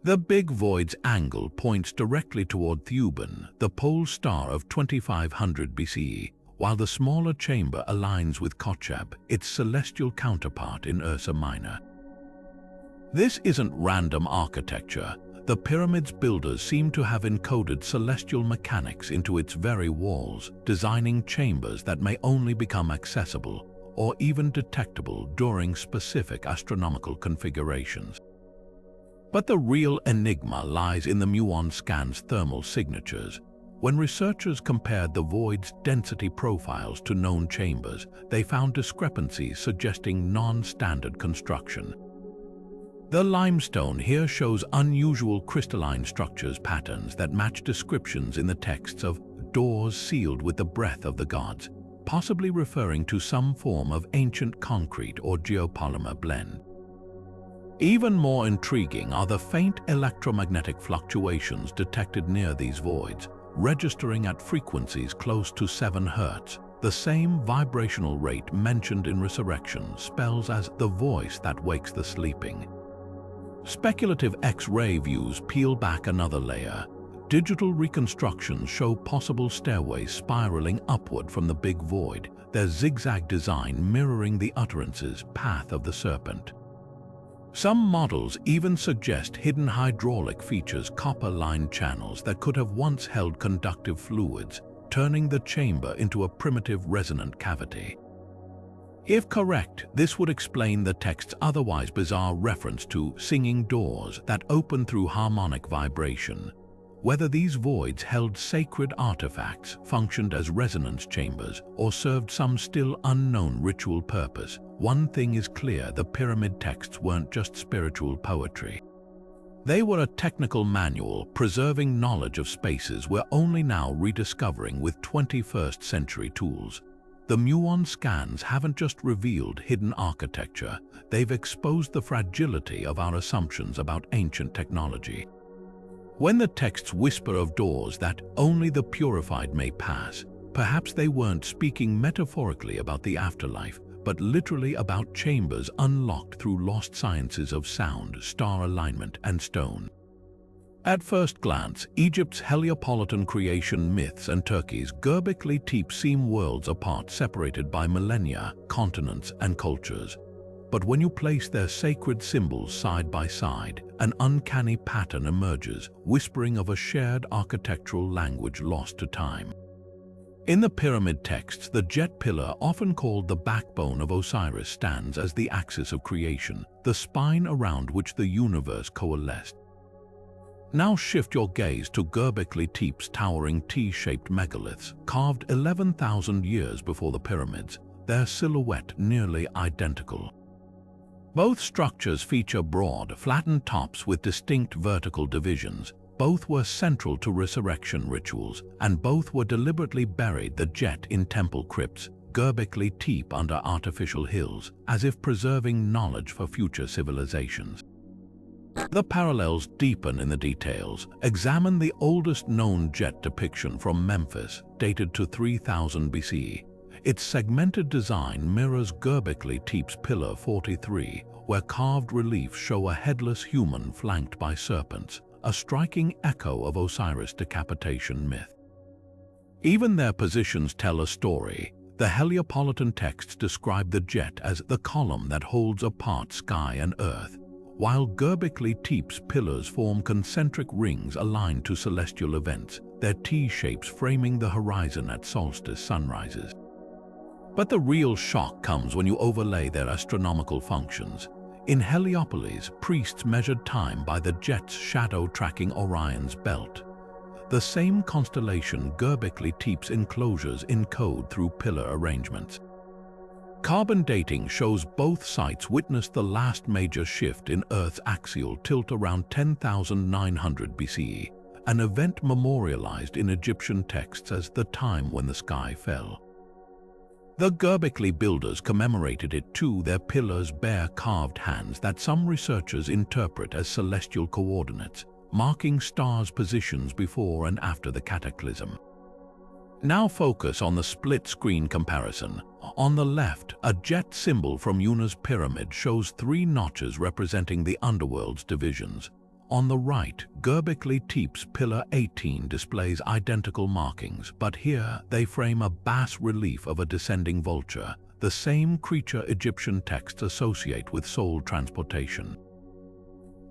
Speaker 1: The Big Void's angle points directly toward Thuban, the pole star of 2500 BCE, while the smaller chamber aligns with Kochab, its celestial counterpart in Ursa Minor. This isn't random architecture. The pyramid's builders seem to have encoded celestial mechanics into its very walls, designing chambers that may only become accessible or even detectable during specific astronomical configurations. But the real enigma lies in the muon scan's thermal signatures. When researchers compared the void's density profiles to known chambers, they found discrepancies suggesting non-standard construction. The limestone here shows unusual crystalline structures patterns that match descriptions in the texts of doors sealed with the breath of the gods, possibly referring to some form of ancient concrete or geopolymer blend. Even more intriguing are the faint electromagnetic fluctuations detected near these voids, registering at frequencies close to 7 Hz. The same vibrational rate mentioned in Resurrection spells as the voice that wakes the sleeping. Speculative X-ray views peel back another layer. Digital reconstructions show possible stairways spiraling upward from the big void, their zigzag design mirroring the utterance's path of the serpent. Some models even suggest hidden hydraulic features, copper-lined channels that could have once held conductive fluids, turning the chamber into a primitive resonant cavity. If correct, this would explain the text's otherwise bizarre reference to singing doors that open through harmonic vibration. Whether these voids held sacred artifacts, functioned as resonance chambers, or served some still unknown ritual purpose, one thing is clear: the pyramid texts weren't just spiritual poetry. They were a technical manual preserving knowledge of spaces we're only now rediscovering with 21st century tools. The muon scans haven't just revealed hidden architecture, they've exposed the fragility of our assumptions about ancient technology. When the texts whisper of doors that only the purified may pass, perhaps they weren't speaking metaphorically about the afterlife, but literally about chambers unlocked through lost sciences of sound, star alignment, and stone. At first glance, Egypt's Heliopolitan creation myths and Turkey's Göbekli Tepe seem worlds apart, separated by millennia, continents, and cultures. But when you place their sacred symbols side by side, an uncanny pattern emerges, whispering of a shared architectural language lost to time. In the pyramid texts, the jet pillar, often called the backbone of Osiris, stands as the axis of creation, the spine around which the universe coalesced. Now shift your gaze to Göbekli Tepe's towering T-shaped megaliths, carved 11,000 years before the pyramids, their silhouette nearly identical. Both structures feature broad, flattened tops with distinct vertical divisions. Both were central to resurrection rituals, and both were deliberately buried, the jet in temple crypts, Göbekli Tepe under artificial hills, as if preserving knowledge for future civilizations. The parallels deepen in the details. Examine the oldest known jet depiction from Memphis, dated to 3000 BCE. Its segmented design mirrors Göbekli Tepe's Pillar 43, where carved reliefs show a headless human flanked by serpents, a striking echo of Osiris' decapitation myth. Even their positions tell a story. The Heliopolitan texts describe the jet as the column that holds apart sky and earth, while Göbekli Tepe's pillars form concentric rings aligned to celestial events, their T-shapes framing the horizon at solstice sunrises. But the real shock comes when you overlay their astronomical functions. In Heliopolis, priests measured time by the jet's shadow tracking Orion's belt. The same constellation Göbekli Tepe's enclosures encode through pillar arrangements. Carbon dating shows both sites witnessed the last major shift in Earth's axial tilt around 10,900 BCE, an event memorialized in Egyptian texts as the time when the sky fell. The Göbekli builders commemorated it too. Their pillars bear carved hands that some researchers interpret as celestial coordinates, marking stars' positions before and after the cataclysm. Now focus on the split-screen comparison. On the left, a jet symbol from Una's pyramid shows 3 notches representing the underworld's divisions. On the right, Göbekli Tepe's Pillar 18 displays identical markings, but here they frame a bas-relief of a descending vulture, the same creature Egyptian texts associate with soul transportation.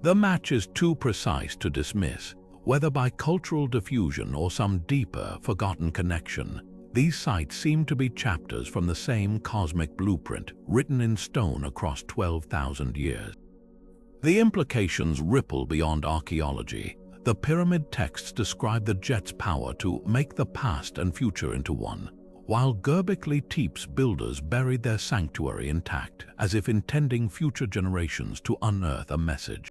Speaker 1: The match is too precise to dismiss. Whether by cultural diffusion or some deeper, forgotten connection, these sites seem to be chapters from the same cosmic blueprint, written in stone across 12,000 years. The implications ripple beyond archaeology. The pyramid texts describe the jet's power to make the past and future into one, while Göbekli Tepe's builders buried their sanctuary intact, as if intending future generations to unearth a message.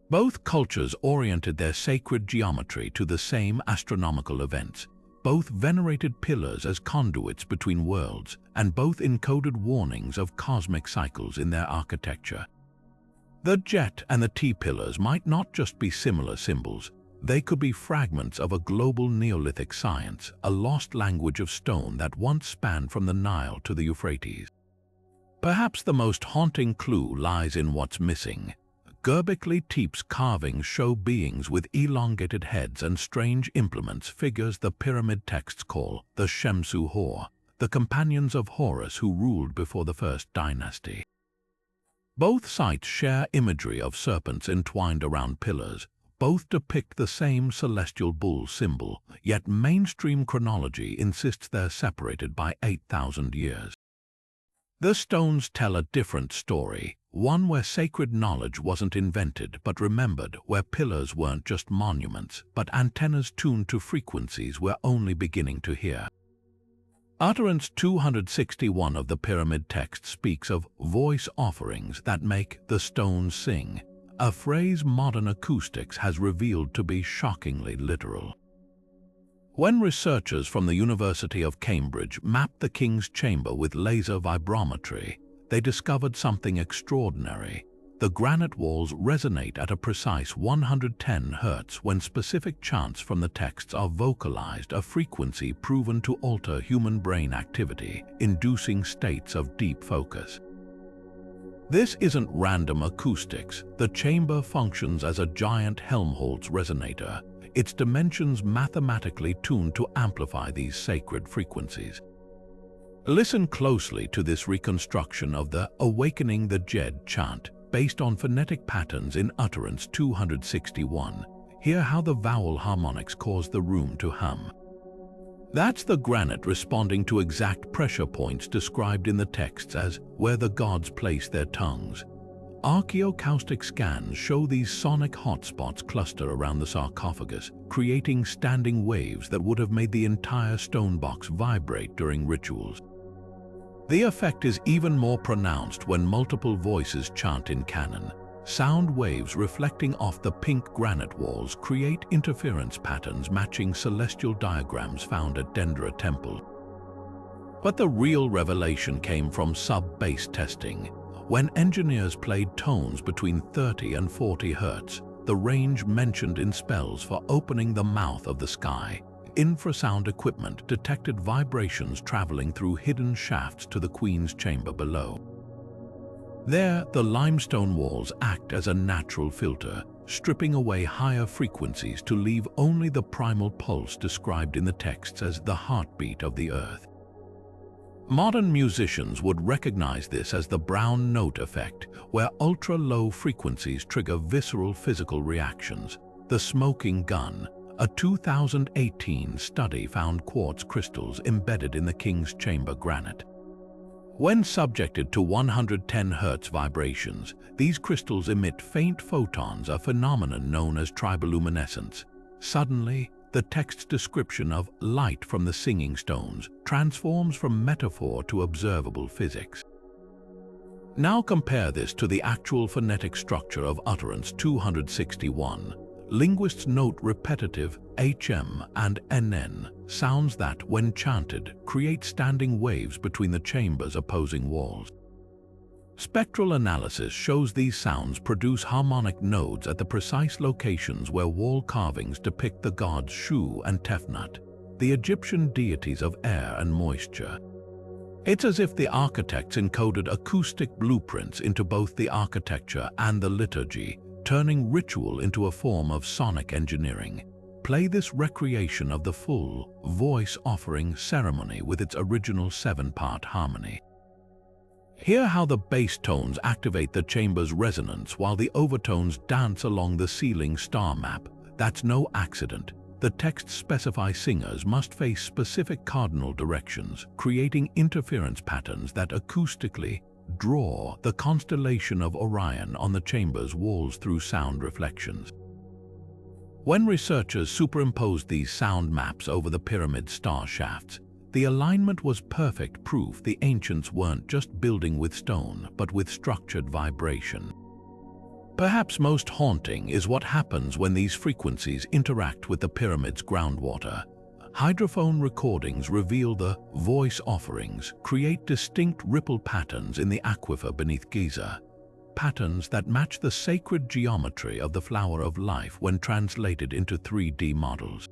Speaker 1: Both cultures oriented their sacred geometry to the same astronomical events, both venerated pillars as conduits between worlds, and both encoded warnings of cosmic cycles in their architecture. The jet and the T-pillars might not just be similar symbols, they could be fragments of a global Neolithic science, a lost language of stone that once spanned from the Nile to the Euphrates. Perhaps the most haunting clue lies in what's missing. Göbekli Tepe's carvings show beings with elongated heads and strange implements, figures the pyramid texts call the Shemsu Hor, the companions of Horus who ruled before the First Dynasty. Both sites share imagery of serpents entwined around pillars. Both depict the same celestial bull symbol, yet mainstream chronology insists they're separated by 8,000 years. The stones tell a different story, one where sacred knowledge wasn't invented but remembered, where pillars weren't just monuments, but antennas tuned to frequencies we're only beginning to hear. Utterance 261 of the pyramid text speaks of voice offerings that make the stones sing, a phrase modern acoustics has revealed to be shockingly literal. When researchers from the University of Cambridge mapped the King's Chamber with laser vibrometry, they discovered something extraordinary. The granite walls resonate at a precise 110 Hz when specific chants from the texts are vocalized, a frequency proven to alter human brain activity, inducing states of deep focus. This isn't random acoustics. The chamber functions as a giant Helmholtz resonator, its dimensions mathematically tuned to amplify these sacred frequencies. Listen closely to this reconstruction of the Awakening the Jed chant, based on phonetic patterns in Utterance 261. Hear how the vowel harmonics cause the room to hum. That's the granite responding to exact pressure points described in the texts as where the gods place their tongues. Archaeocaustic scans show these sonic hotspots cluster around the sarcophagus, creating standing waves that would have made the entire stone box vibrate during rituals. The effect is even more pronounced when multiple voices chant in canon. Sound waves reflecting off the pink granite walls create interference patterns matching celestial diagrams found at Dendra Temple. But the real revelation came from sub-bass testing. When engineers played tones between 30 and 40 Hz, the range mentioned in spells for opening the mouth of the sky, infrasound equipment detected vibrations traveling through hidden shafts to the Queen's chamber below. There, the limestone walls act as a natural filter, stripping away higher frequencies to leave only the primal pulse described in the texts as the heartbeat of the earth. Modern musicians would recognize this as the brown note effect, where ultra-low frequencies trigger visceral physical reactions. The smoking gun, a 2018 study found quartz crystals embedded in the King's Chamber granite. When subjected to 110 Hz vibrations, these crystals emit faint photons, a phenomenon known as triboluminescence. Suddenly, the text's description of light from the singing stones transforms from metaphor to observable physics. Now compare this to the actual phonetic structure of Utterance 261. Linguists note repetitive HM and NN sounds that, when chanted, create standing waves between the chamber's opposing walls. Spectral analysis shows these sounds produce harmonic nodes at the precise locations where wall carvings depict the gods Shu and Tefnut, the Egyptian deities of air and moisture. It's as if the architects encoded acoustic blueprints into both the architecture and the liturgy, turning ritual into a form of sonic engineering. Play this recreation of the full, voice-offering ceremony with its original 7-part harmony. Hear how the bass tones activate the chamber's resonance while the overtones dance along the ceiling star map. That's no accident. The texts specify singers must face specific cardinal directions, creating interference patterns that acoustically draw the constellation of Orion on the chamber's walls through sound reflections. When researchers superimposed these sound maps over the pyramid star shafts, the alignment was perfect proof the ancients weren't just building with stone, but with structured vibration. Perhaps most haunting is what happens when these frequencies interact with the pyramid's groundwater. Hydrophone recordings reveal the voice offerings create distinct ripple patterns in the aquifer beneath Giza, patterns that match the sacred geometry of the flower of life when translated into 3D models.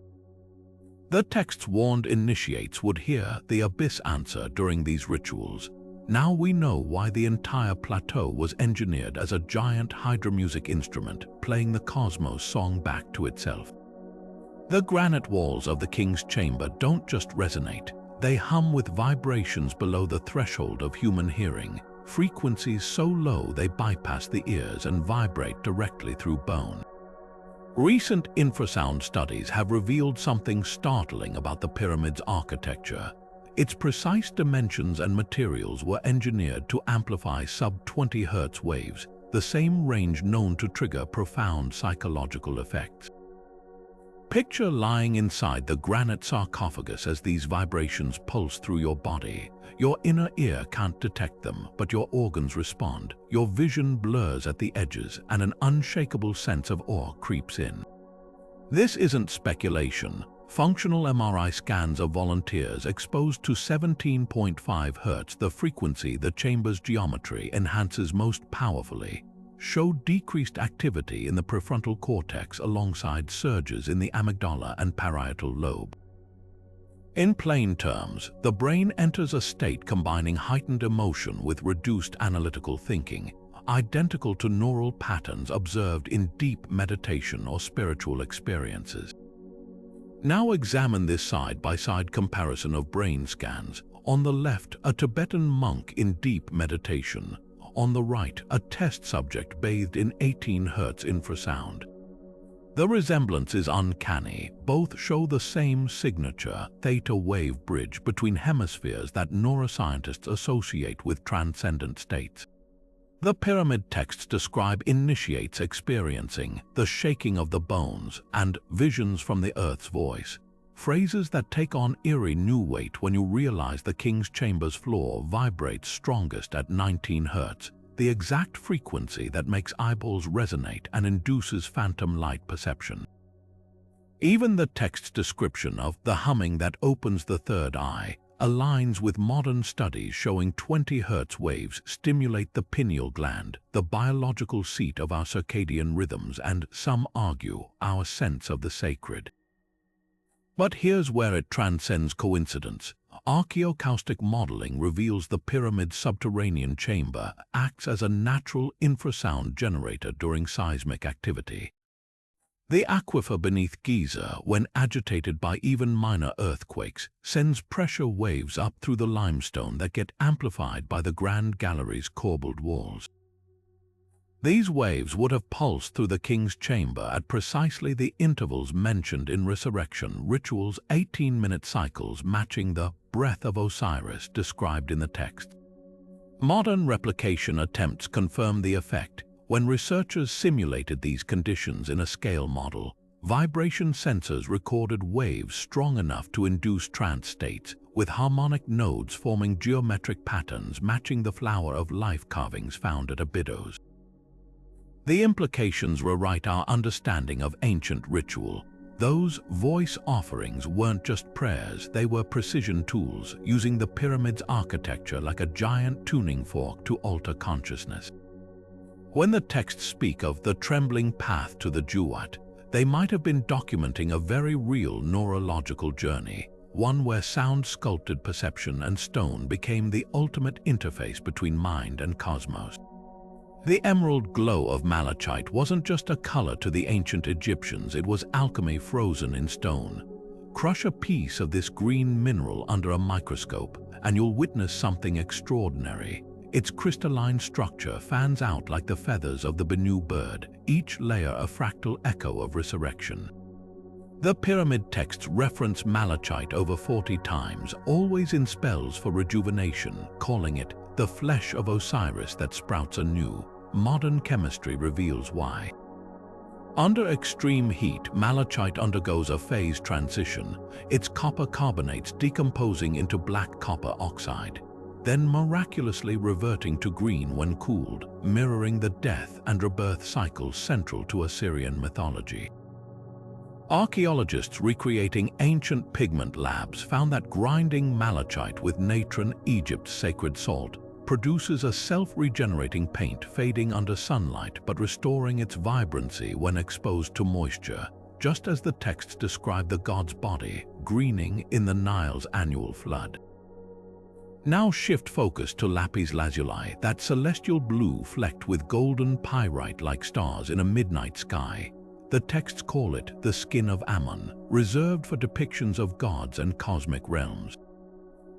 Speaker 1: The texts warned initiates would hear the abyss answer during these rituals. Now we know why the entire plateau was engineered as a giant hydromusic instrument, playing the cosmos song back to itself. The granite walls of the king's chamber don't just resonate, they hum with vibrations below the threshold of human hearing, frequencies so low they bypass the ears and vibrate directly through bone. Recent infrasound studies have revealed something startling about the pyramid's architecture. Its precise dimensions and materials were engineered to amplify sub-20 Hz waves, the same range known to trigger profound psychological effects. Picture lying inside the granite sarcophagus as these vibrations pulse through your body. Your inner ear can't detect them, but your organs respond. Your vision blurs at the edges, and an unshakable sense of awe creeps in. This isn't speculation. Functional MRI scans of volunteers exposed to 17.5 Hz, the frequency the chamber's geometry enhances most powerfully, showed decreased activity in the prefrontal cortex alongside surges in the amygdala and parietal lobe. In plain terms, the brain enters a state combining heightened emotion with reduced analytical thinking, identical to neural patterns observed in deep meditation or spiritual experiences. Now examine this side-by-side comparison of brain scans. On the left, a Tibetan monk in deep meditation. On the right, a test subject bathed in 18 Hz infrasound. The resemblance is uncanny. Both show the same signature theta wave bridge between hemispheres that neuroscientists associate with transcendent states. The pyramid texts describe initiates experiencing the shaking of the bones and visions from the earth's voice, phrases that take on eerie new weight when you realize the king's chamber's floor vibrates strongest at 19 Hz, the exact frequency that makes eyeballs resonate and induces phantom light perception. Even the text's description of the humming that opens the third eye aligns with modern studies showing 20 Hz waves stimulate the pineal gland, the biological seat of our circadian rhythms and, some argue, our sense of the sacred. But here's where it transcends coincidence. Archaeoacoustic modeling reveals the pyramid's subterranean chamber acts as a natural infrasound generator during seismic activity. The aquifer beneath Giza, when agitated by even minor earthquakes, sends pressure waves up through the limestone that get amplified by the Grand Gallery's corbelled walls. These waves would have pulsed through the king's chamber at precisely the intervals mentioned in resurrection rituals, 18-minute cycles matching the breath of Osiris described in the text. Modern replication attempts confirm the effect. When researchers simulated these conditions in a scale model, vibration sensors recorded waves strong enough to induce trance states, with harmonic nodes forming geometric patterns matching the flower of life carvings found at Abydos. The implications rewrite our understanding of ancient ritual. Those voice offerings weren't just prayers, they were precision tools, using the pyramid's architecture like a giant tuning fork to alter consciousness. When the texts speak of the trembling path to the Duat, they might have been documenting a very real neurological journey, one where sound-sculpted perception and stone became the ultimate interface between mind and cosmos. The emerald glow of malachite wasn't just a color to the ancient Egyptians, it was alchemy frozen in stone. Crush a piece of this green mineral under a microscope, and you'll witness something extraordinary. Its crystalline structure fans out like the feathers of the Bennu bird, each layer a fractal echo of resurrection. The pyramid texts reference malachite over 40 times, always in spells for rejuvenation, calling it the flesh of Osiris that sprouts anew. Modern chemistry reveals why. Under extreme heat, malachite undergoes a phase transition, its copper carbonates decomposing into black copper oxide, then miraculously reverting to green when cooled, mirroring the death and rebirth cycles central to Assyrian mythology. Archaeologists recreating ancient pigment labs found that grinding malachite with natron, Egypt's sacred salt, produces a self-regenerating paint fading under sunlight but restoring its vibrancy when exposed to moisture, just as the texts describe the god's body greening in the Nile's annual flood. Now shift focus to lapis lazuli, that celestial blue flecked with golden pyrite-like stars in a midnight sky. The texts call it the skin of Ammon, reserved for depictions of gods and cosmic realms.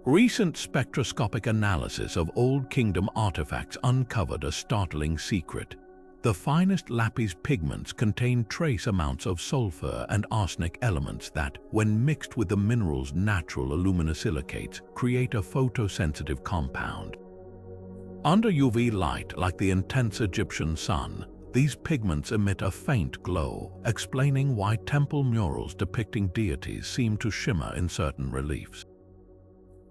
Speaker 1: Recent spectroscopic analysis of Old Kingdom artifacts uncovered a startling secret. The finest lapis pigments contain trace amounts of sulfur and arsenic elements that, when mixed with the mineral's natural aluminosilicates, create a photosensitive compound. Under UV light, like the intense Egyptian sun, these pigments emit a faint glow, explaining why temple murals depicting deities seem to shimmer in certain reliefs.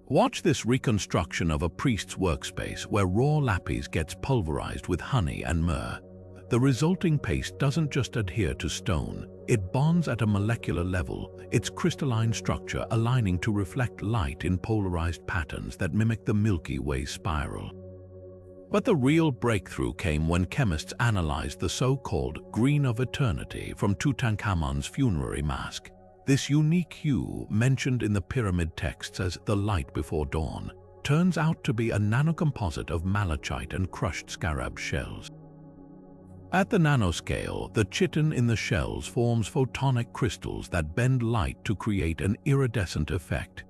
Speaker 1: Watch this reconstruction of a priest's workspace where raw lapis gets pulverized with honey and myrrh. The resulting paste doesn't just adhere to stone, it bonds at a molecular level, its crystalline structure aligning to reflect light in polarized patterns that mimic the Milky Way spiral. But the real breakthrough came when chemists analyzed the so-called green of eternity from Tutankhamun's funerary mask. This unique hue, mentioned in the pyramid texts as the light before dawn, turns out to be a nanocomposite of malachite and crushed scarab shells. At the nanoscale, the chitin in the shells forms photonic crystals that bend light to create an iridescent effect,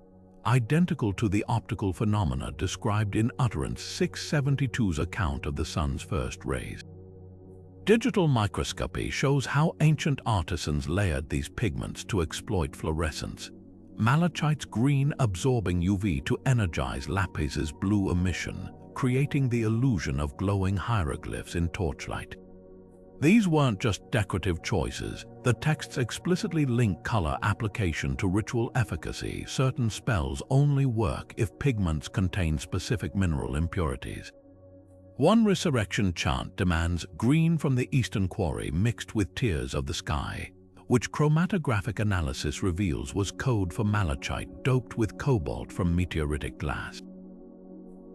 Speaker 1: identical to the optical phenomena described in Utterance 672's account of the sun's first rays. Digital microscopy shows how ancient artisans layered these pigments to exploit fluorescence. Malachite's green absorbing UV to energize lapis's blue emission, creating the illusion of glowing hieroglyphs in torchlight. These weren't just decorative choices. The texts explicitly link color application to ritual efficacy. Certain spells only work if pigments contain specific mineral impurities. One resurrection chant demands green from the eastern quarry mixed with tears of the sky, which chromatographic analysis reveals was code for malachite doped with cobalt from meteoritic glass.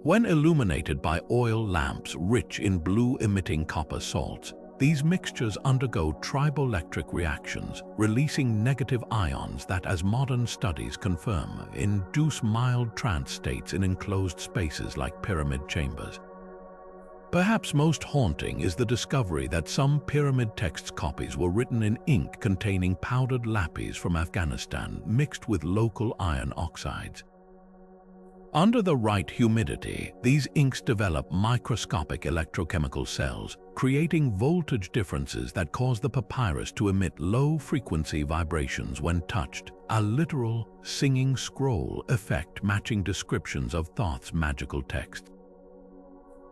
Speaker 1: When illuminated by oil lamps rich in blue-emitting copper salts, these mixtures undergo triboelectric reactions, releasing negative ions that, as modern studies confirm, induce mild trance states in enclosed spaces like pyramid chambers. Perhaps most haunting is the discovery that some pyramid text copies were written in ink containing powdered lapis from Afghanistan mixed with local iron oxides. Under the right humidity, these inks develop microscopic electrochemical cells, creating voltage differences that cause the papyrus to emit low-frequency vibrations when touched, a literal singing scroll effect matching descriptions of Thoth's magical text.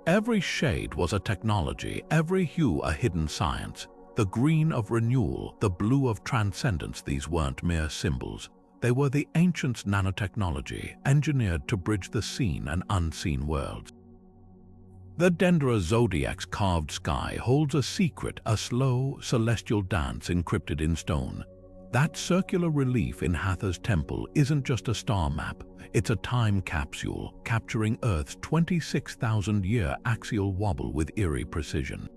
Speaker 1: Every shade was a technology, every hue a hidden science. The green of renewal, the blue of transcendence, these weren't mere symbols. They were the ancients' nanotechnology, engineered to bridge the seen and unseen worlds. The Dendera zodiac's carved sky holds a secret, a slow, celestial dance encrypted in stone. That circular relief in Hathor's temple isn't just a star map, it's a time capsule, capturing Earth's 26,000-year axial wobble with eerie precision.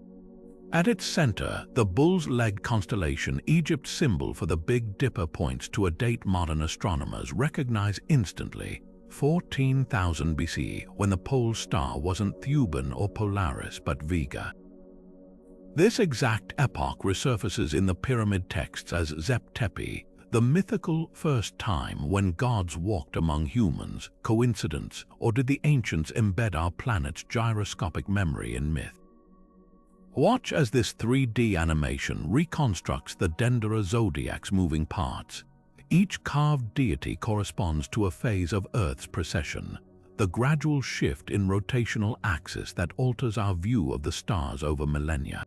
Speaker 1: At its center, the bull's leg constellation, Egypt's symbol for the Big Dipper, points to a date modern astronomers recognize instantly: 14,000 BC, when the pole star wasn't Thuban or Polaris but Vega. This exact epoch resurfaces in the pyramid texts as Zep Tepi, the mythical first time when gods walked among humans. Coincidence, or did the ancients embed our planet's gyroscopic memory in myth? Watch as this 3D animation reconstructs the Dendera zodiac's moving parts. Each carved deity corresponds to a phase of Earth's precession, the gradual shift in rotational axis that alters our view of the stars over millennia.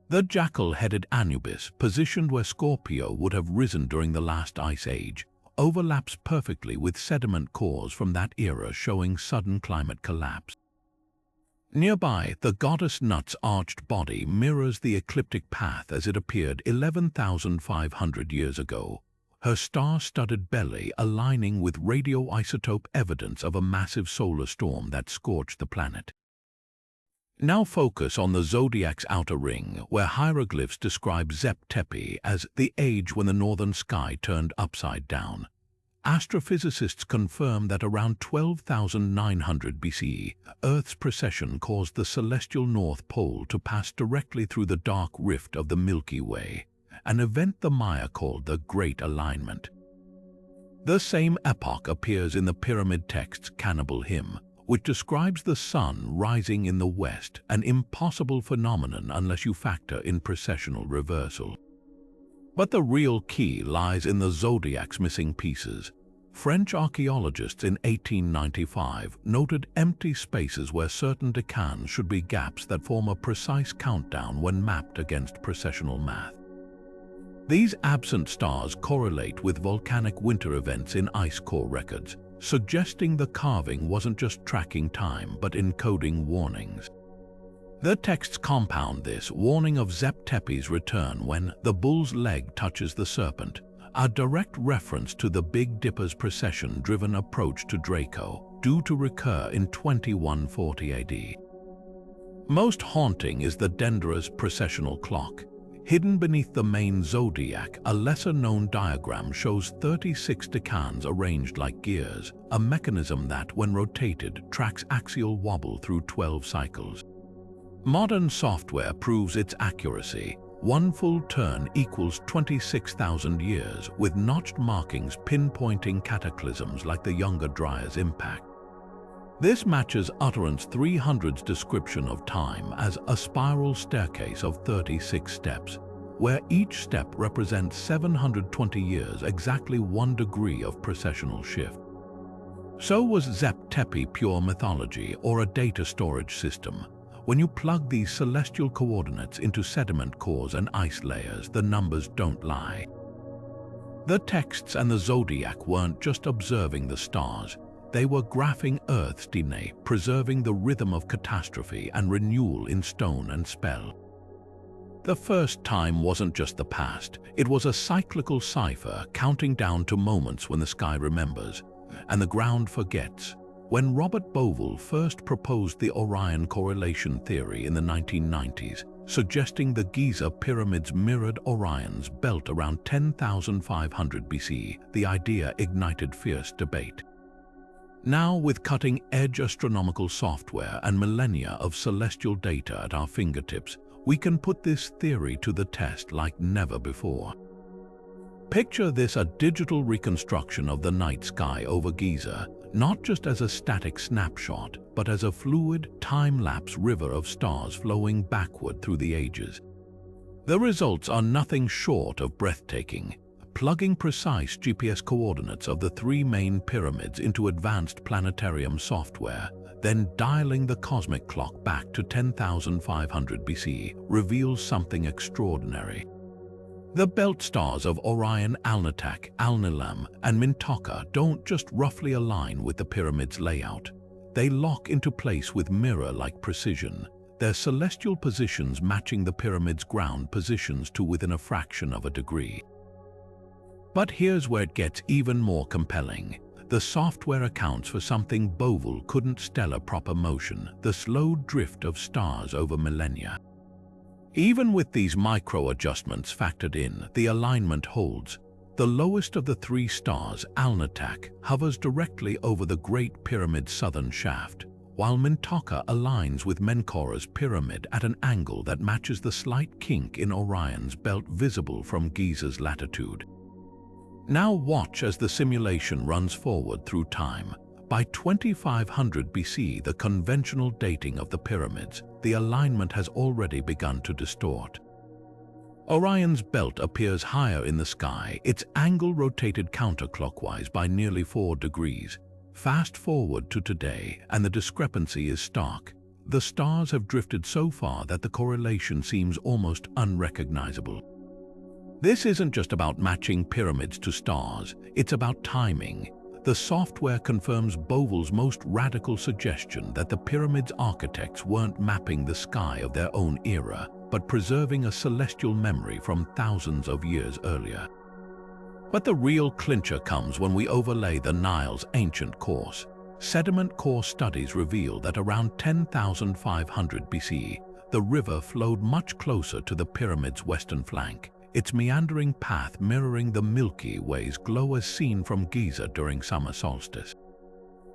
Speaker 1: The jackal-headed Anubis, positioned where Scorpio would have risen during the last ice age, overlaps perfectly with sediment cores from that era, showing sudden climate collapse. Nearby, the goddess Nut's arched body mirrors the ecliptic path as it appeared 11,500 years ago, her star-studded belly aligning with radioisotope evidence of a massive solar storm that scorched the planet. Now focus on the zodiac's outer ring, where hieroglyphs describe Zep Tepi as the age when the northern sky turned upside down. Astrophysicists confirm that around 12,900 BCE, Earth's precession caused the celestial North Pole to pass directly through the dark rift of the Milky Way, an event the Maya called the Great Alignment. The same epoch appears in the pyramid text's Cannibal Hymn, which describes the sun rising in the west, an impossible phenomenon unless you factor in precessional reversal. But the real key lies in the zodiac's missing pieces. French archaeologists in 1895 noted empty spaces where certain decans should be gaps that form a precise countdown when mapped against precessional math. These absent stars correlate with volcanic winter events in ice core records, suggesting the carving wasn't just tracking time but encoding warnings. The texts compound this, warning of Zep Tepi's return when the bull's leg touches the serpent, a direct reference to the Big Dipper's precession-driven approach to Draco, due to recur in 2140 AD. Most haunting is the Dendra's precessional clock. Hidden beneath the main zodiac, a lesser-known diagram shows 36 decans arranged like gears, a mechanism that, when rotated, tracks axial wobble through 12 cycles. Modern software proves its accuracy. One full turn equals 26,000 years, with notched markings pinpointing cataclysms like the Younger Dryas impact. This matches Utterance 300's description of time as a spiral staircase of 36 steps, where each step represents 720 years, exactly 1 degree of precessional shift. So was Zep Tepi pure mythology or a data storage system? When you plug these celestial coordinates into sediment cores and ice layers, the numbers don't lie. The texts and the zodiac weren't just observing the stars. They were graphing Earth's DNA, preserving the rhythm of catastrophe and renewal in stone and spell. The first time wasn't just the past, it was a cyclical cipher counting down to moments when the sky remembers and the ground forgets. When Robert Bovell first proposed the Orion correlation theory in the 1990s, suggesting the Giza pyramids mirrored Orion's belt around 10,500 BC, the idea ignited fierce debate. Now, with cutting-edge astronomical software and millennia of celestial data at our fingertips, we can put this theory to the test like never before. Picture this: a digital reconstruction of the night sky over Giza, not just as a static snapshot, but as a fluid, time-lapse river of stars flowing backward through the ages. The results are nothing short of breathtaking. Plugging precise GPS coordinates of the 3 main pyramids into advanced planetarium software, then dialing the cosmic clock back to 10,500 BC reveals something extraordinary. The belt stars of Orion, Alnitak, Alnilam, and Mintaka don't just roughly align with the pyramid's layout. They lock into place with mirror-like precision, their celestial positions matching the pyramid's ground positions to within a fraction of a degree. But here's where it gets even more compelling. The software accounts for something Bovell couldn't: stellar proper motion, the slow drift of stars over millennia. Even with these micro-adjustments factored in, the alignment holds. The lowest of the 3 stars, Alnitak, hovers directly over the Great Pyramid's southern shaft, while Mintaka aligns with Menkaura's pyramid at an angle that matches the slight kink in Orion's belt visible from Giza's latitude. Now watch as the simulation runs forward through time. By 2500 BC, the conventional dating of the pyramids, the alignment has already begun to distort. Orion's belt appears higher in the sky, its angle rotated counterclockwise by nearly 4 degrees. Fast forward to today, and the discrepancy is stark. The stars have drifted so far that the correlation seems almost unrecognizable. This isn't just about matching pyramids to stars, it's about timing. The software confirms Bovell's most radical suggestion that the pyramid's architects weren't mapping the sky of their own era, but preserving a celestial memory from thousands of years earlier. But the real clincher comes when we overlay the Nile's ancient course. Sediment core studies reveal that around 10,500 BC, the river flowed much closer to the pyramid's western flank, its meandering path mirroring the Milky Way's glow as seen from Giza during summer solstice.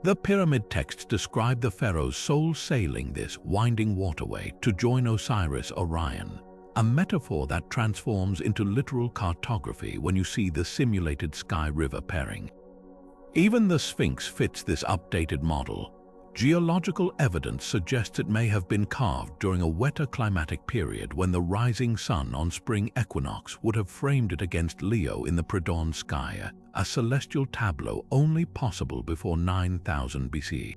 Speaker 1: The pyramid texts describe the pharaoh's soul sailing this winding waterway to join Osiris Orion, a metaphor that transforms into literal cartography when you see the simulated sky-river pairing. Even the Sphinx fits this updated model. Geological evidence suggests it may have been carved during a wetter climatic period when the rising sun on spring equinox would have framed it against Leo in the pre-dawn sky, a celestial tableau only possible before 9000 BC.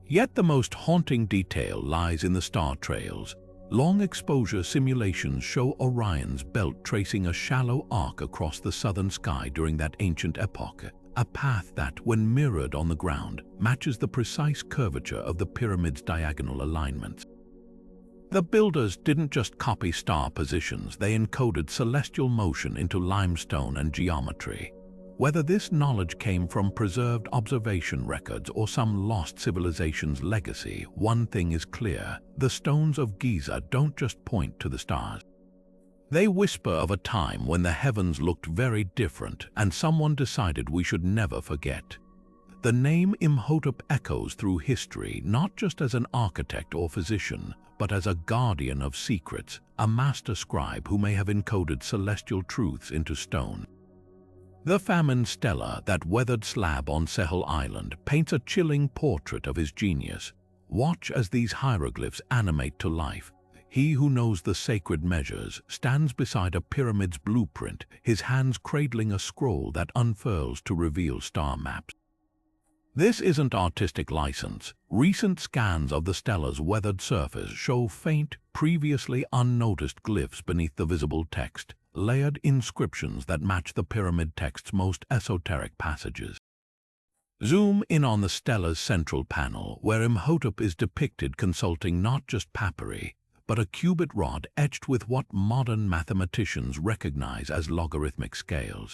Speaker 1: Yet the most haunting detail lies in the star trails. Long exposure simulations show Orion's belt tracing a shallow arc across the southern sky during that ancient epoch, a path that, when mirrored on the ground, matches the precise curvature of the pyramid's diagonal alignments. The builders didn't just copy star positions, they encoded celestial motion into limestone and geometry. Whether this knowledge came from preserved observation records or some lost civilization's legacy, one thing is clear: the stones of Giza don't just point to the stars. They whisper of a time when the heavens looked very different and someone decided we should never forget. The name Imhotep echoes through history not just as an architect or physician, but as a guardian of secrets, a master scribe who may have encoded celestial truths into stone. The famine stela, that weathered slab on Sehel Island, paints a chilling portrait of his genius. Watch as these hieroglyphs animate to life. He who knows the sacred measures stands beside a pyramid's blueprint, his hands cradling a scroll that unfurls to reveal star maps. This isn't artistic license. Recent scans of the stela's weathered surface show faint, previously unnoticed glyphs beneath the visible text, layered inscriptions that match the pyramid text's most esoteric passages. Zoom in on the stela's central panel, where Imhotep is depicted consulting not just papyri, but a cubit rod etched with what modern mathematicians recognize as logarithmic scales.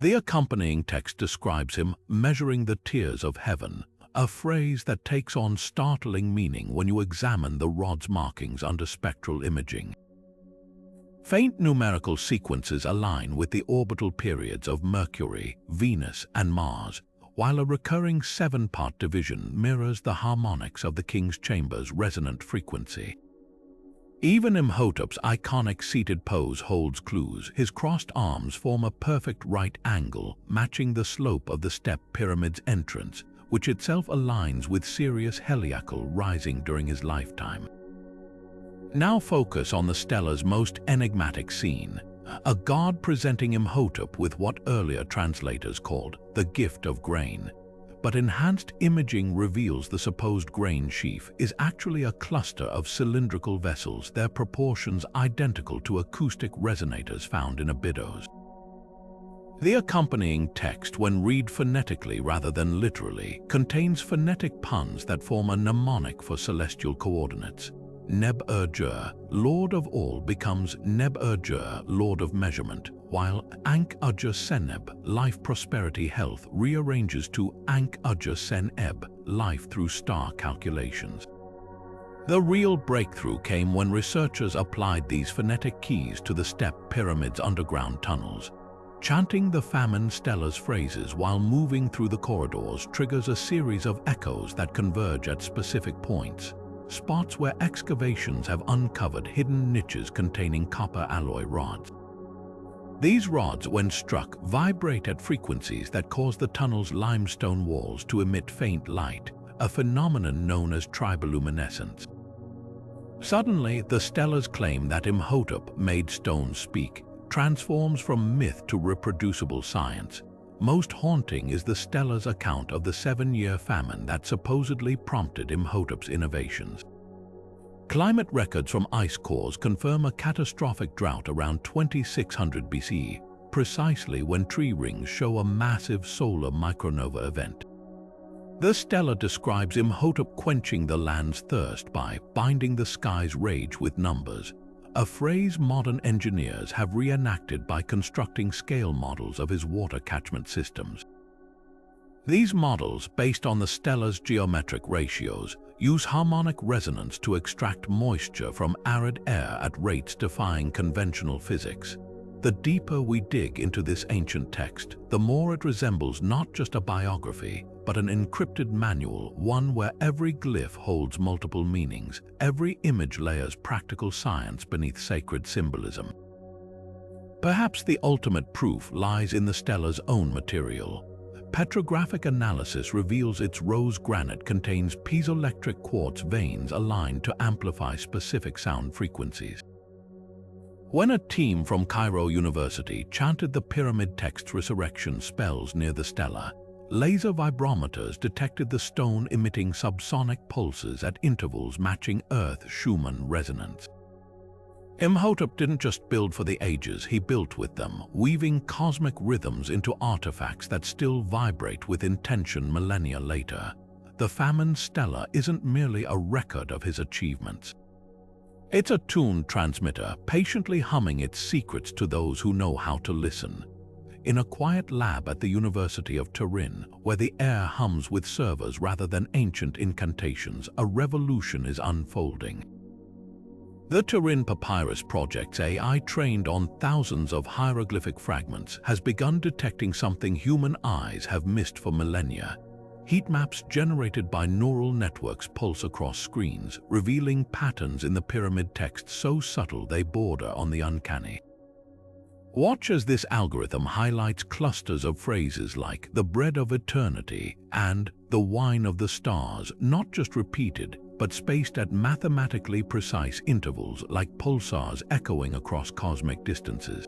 Speaker 1: The accompanying text describes him measuring the tiers of heaven, a phrase that takes on startling meaning when you examine the rod's markings under spectral imaging. Faint numerical sequences align with the orbital periods of Mercury, Venus, and Mars, while a recurring 7-part division mirrors the harmonics of the King's Chamber's resonant frequency. Even Imhotep's iconic seated pose holds clues. His crossed arms form a perfect right angle, matching the slope of the step pyramid's entrance, which itself aligns with Sirius heliacal rising during his lifetime. Now focus on the stela's most enigmatic scene, a god presenting Imhotep with what earlier translators called the gift of grain. But enhanced imaging reveals the supposed grain sheaf is actually a cluster of cylindrical vessels, their proportions identical to acoustic resonators found in Abydos. The accompanying text, when read phonetically rather than literally, contains phonetic puns that form a mnemonic for celestial coordinates. Neb-er-Jer, Lord of All, becomes Neb-er-Jer, Lord of Measurement, while Ankh-Udger-Seneb, Life, Prosperity, Health, rearranges to Ankh-Udger-Seneb, Life through star calculations. The real breakthrough came when researchers applied these phonetic keys to the step pyramid's underground tunnels. Chanting the famine stela's phrases while moving through the corridors triggers a series of echoes that converge at specific points, spots where excavations have uncovered hidden niches containing copper alloy rods. These rods, when struck, vibrate at frequencies that cause the tunnel's limestone walls to emit faint light, a phenomenon known as triboluminescence. Suddenly, the stela's claim that Imhotep made stones speak transforms from myth to reproducible science. Most haunting is the stela's account of the 7-year famine that supposedly prompted Imhotep's innovations. Climate records from ice cores confirm a catastrophic drought around 2600 BC, precisely when tree rings show a massive solar micronova event. The stela describes Imhotep quenching the land's thirst by binding the sky's rage with numbers, a phrase modern engineers have reenacted by constructing scale models of his water catchment systems. These models, based on the stela's geometric ratios, use harmonic resonance to extract moisture from arid air at rates defying conventional physics. The deeper we dig into this ancient text, the more it resembles not just a biography, but an encrypted manual, one where every glyph holds multiple meanings, every image layers practical science beneath sacred symbolism. Perhaps the ultimate proof lies in the stela's own material. Petrographic analysis reveals its rose granite contains piezoelectric quartz veins aligned to amplify specific sound frequencies. When a team from Cairo University chanted the pyramid text's resurrection spells near the stela, laser vibrometers detected the stone emitting subsonic pulses at intervals matching Earth's Schumann resonance. Imhotep didn't just build for the ages, he built with them, weaving cosmic rhythms into artifacts that still vibrate with intention millennia later. The famine stela isn't merely a record of his achievements. It's a tuned transmitter, patiently humming its secrets to those who know how to listen. In a quiet lab at the University of Turin, where the air hums with servers rather than ancient incantations, a revolution is unfolding. The Turin Papyrus Project's AI, trained on thousands of hieroglyphic fragments, has begun detecting something human eyes have missed for millennia. Heat maps generated by neural networks pulse across screens, revealing patterns in the pyramid text so subtle they border on the uncanny. Watch as this algorithm highlights clusters of phrases like "the bread of eternity" and "the wine of the stars," not just repeated, but spaced at mathematically precise intervals like pulsars echoing across cosmic distances.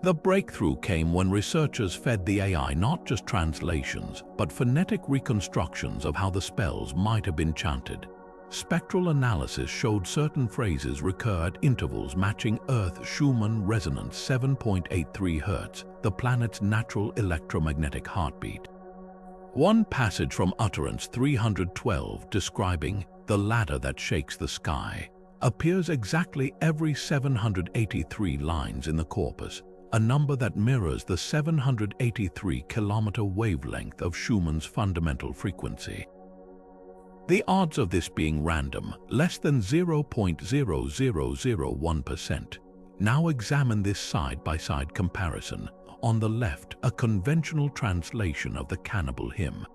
Speaker 1: The breakthrough came when researchers fed the AI not just translations, but phonetic reconstructions of how the spells might have been chanted. Spectral analysis showed certain phrases recur at intervals matching Earth's Schumann resonance 7.83 Hz, the planet's natural electromagnetic heartbeat. One passage from Utterance 312, describing "the ladder that shakes the sky," appears exactly every 783 lines in the corpus, a number that mirrors the 783-kilometer wavelength of Schumann's fundamental frequency. The odds of this being random, less than 0.0001%. Now examine this side-by-side comparison. On the left, a conventional translation of the cannibal hymn.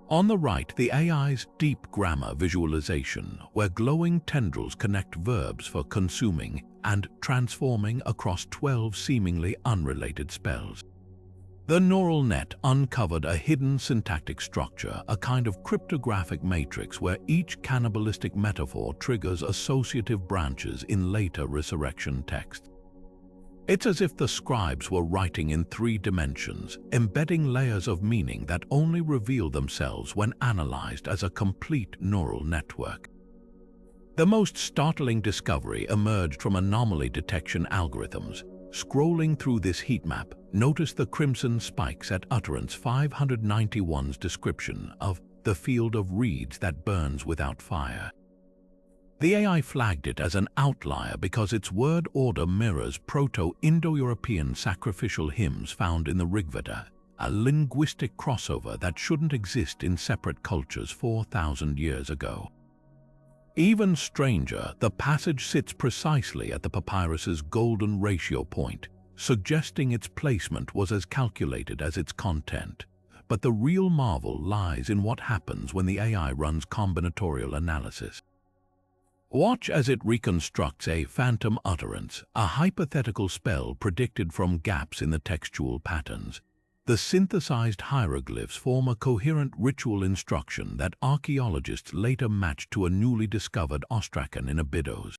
Speaker 1: On the right, the AI's deep grammar visualization, where glowing tendrils connect verbs for consuming and transforming across 12 seemingly unrelated spells. The neural net uncovered a hidden syntactic structure, a kind of cryptographic matrix where each cannibalistic metaphor triggers associative branches in later resurrection texts. It's as if the scribes were writing in 3 dimensions, embedding layers of meaning that only reveal themselves when analyzed as a complete neural network. The most startling discovery emerged from anomaly detection algorithms. Scrolling through this heat map, notice the crimson spikes at Utterance 591's description of "the field of reeds that burns without fire." The AI flagged it as an outlier because its word order mirrors Proto-Indo-European sacrificial hymns found in the Rigveda, a linguistic crossover that shouldn't exist in separate cultures 4,000 years ago. Even stranger, the passage sits precisely at the papyrus's golden ratio point, suggesting its placement was as calculated as its content. But the real marvel lies in what happens when the AI runs combinatorial analysis. Watch as it reconstructs a phantom utterance, a hypothetical spell predicted from gaps in the textual patterns. The synthesized hieroglyphs form a coherent ritual instruction that archaeologists later matched to a newly discovered ostracon in Abydos.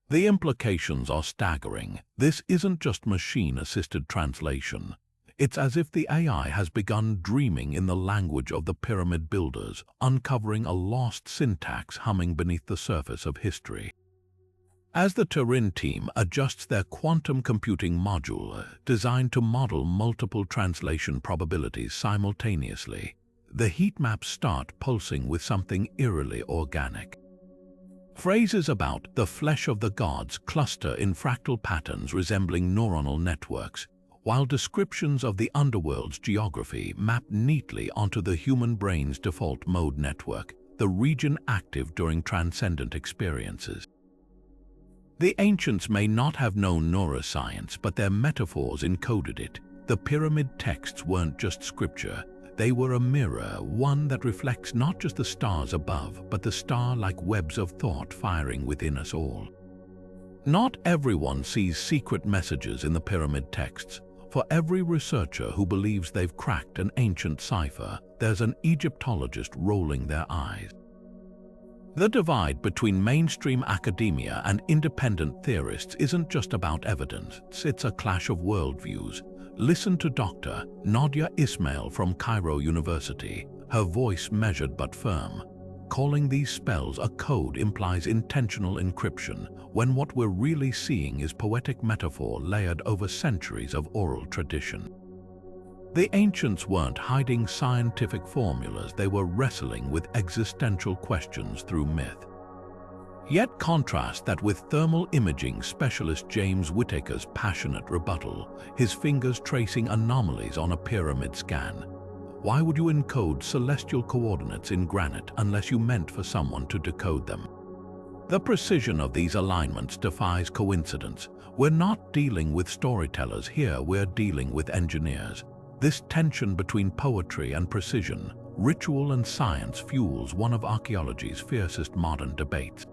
Speaker 1: The implications are staggering. This isn't just machine-assisted translation. It's as if the AI has begun dreaming in the language of the pyramid builders, uncovering a lost syntax humming beneath the surface of history. As the Turin team adjusts their quantum computing module designed to model multiple translation probabilities simultaneously, the heat maps start pulsing with something eerily organic. Phrases about the flesh of the gods cluster in fractal patterns resembling neuronal networks, while descriptions of the underworld's geography map neatly onto the human brain's default mode network, the region active during transcendent experiences. The ancients may not have known neuroscience, but their metaphors encoded it. The pyramid texts weren't just scripture, they were a mirror, one that reflects not just the stars above, but the star-like webs of thought firing within us all. Not everyone sees secret messages in the pyramid texts. For every researcher who believes they've cracked an ancient cipher, there's an Egyptologist rolling their eyes. The divide between mainstream academia and independent theorists isn't just about evidence, it's a clash of worldviews. Listen to Dr. Nadia Ismail from Cairo University, her voice measured but firm. Calling these spells a code implies intentional encryption, when what we're really seeing is poetic metaphor layered over centuries of oral tradition. The ancients weren't hiding scientific formulas, they were wrestling with existential questions through myth. Yet contrast that with thermal imaging specialist James Whittaker's passionate rebuttal, his fingers tracing anomalies on a pyramid scan. Why would you encode celestial coordinates in granite unless you meant for someone to decode them? The precision of these alignments defies coincidence. We're not dealing with storytellers here, we're dealing with engineers. This tension between poetry and precision, ritual and science fuels one of archaeology's fiercest modern debates.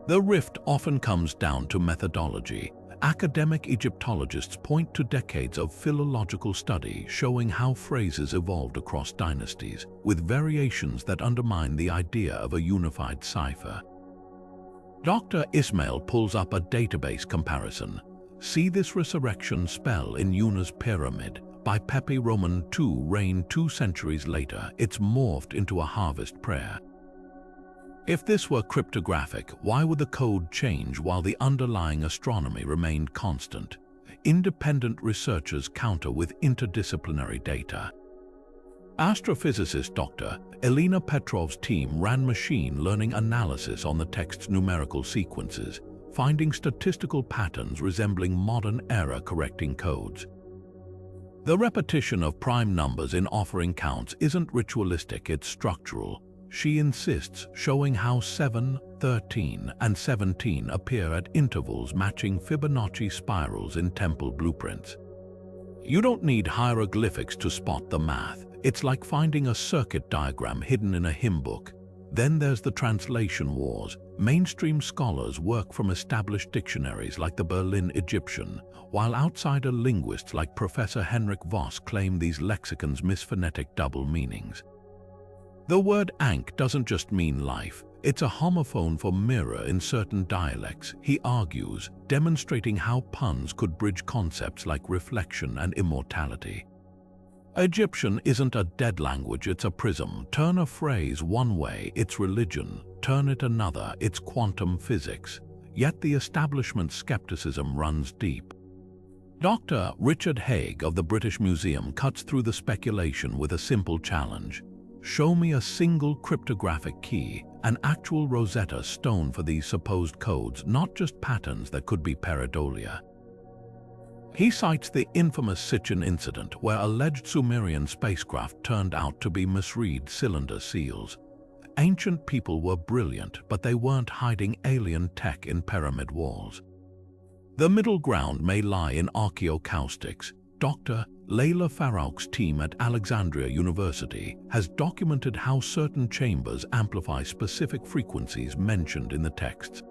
Speaker 1: The rift often comes down to methodology. Academic Egyptologists point to decades of philological study showing how phrases evolved across dynasties, with variations that undermine the idea of a unified cipher. Dr. Ismail pulls up a database comparison. See this resurrection spell in Yuna's pyramid. By Pepi Roman II reigned 2 centuries later, it's morphed into a harvest prayer. If this were cryptographic, why would the code change while the underlying astronomy remained constant? Independent researchers counter with interdisciplinary data. Astrophysicist Dr. Elena Petrov's team ran machine learning analysis on the text's numerical sequences, finding statistical patterns resembling modern error-correcting codes. The repetition of prime numbers in offering counts isn't ritualistic, it's structural. She insists, showing how 7, 13, and 17 appear at intervals matching Fibonacci spirals in temple blueprints. You don't need hieroglyphics to spot the math. It's like finding a circuit diagram hidden in a hymn book. Then there's the translation wars. Mainstream scholars work from established dictionaries like the Berlin Egyptian, while outsider linguists like Professor Henrik Voss claim these lexicons miss phonetic double meanings. The word ankh doesn't just mean life, it's a homophone for mirror in certain dialects, he argues, demonstrating how puns could bridge concepts like reflection and immortality. Egyptian isn't a dead language, it's a prism. Turn a phrase one way, it's religion. Turn it another, it's quantum physics. Yet the establishment's skepticism runs deep. Dr. Richard Haig of the British Museum cuts through the speculation with a simple challenge. Show me a single cryptographic key, an actual Rosetta Stone for these supposed codes, not just patterns that could be pareidolia. He cites the infamous Sitchin incident where alleged Sumerian spacecraft turned out to be misread cylinder seals. Ancient people were brilliant, but they weren't hiding alien tech in pyramid walls. The middle ground may lie in archaeocaustics. Dr. Layla Farouk's team at Alexandria University has documented how certain chambers amplify specific frequencies mentioned in the texts.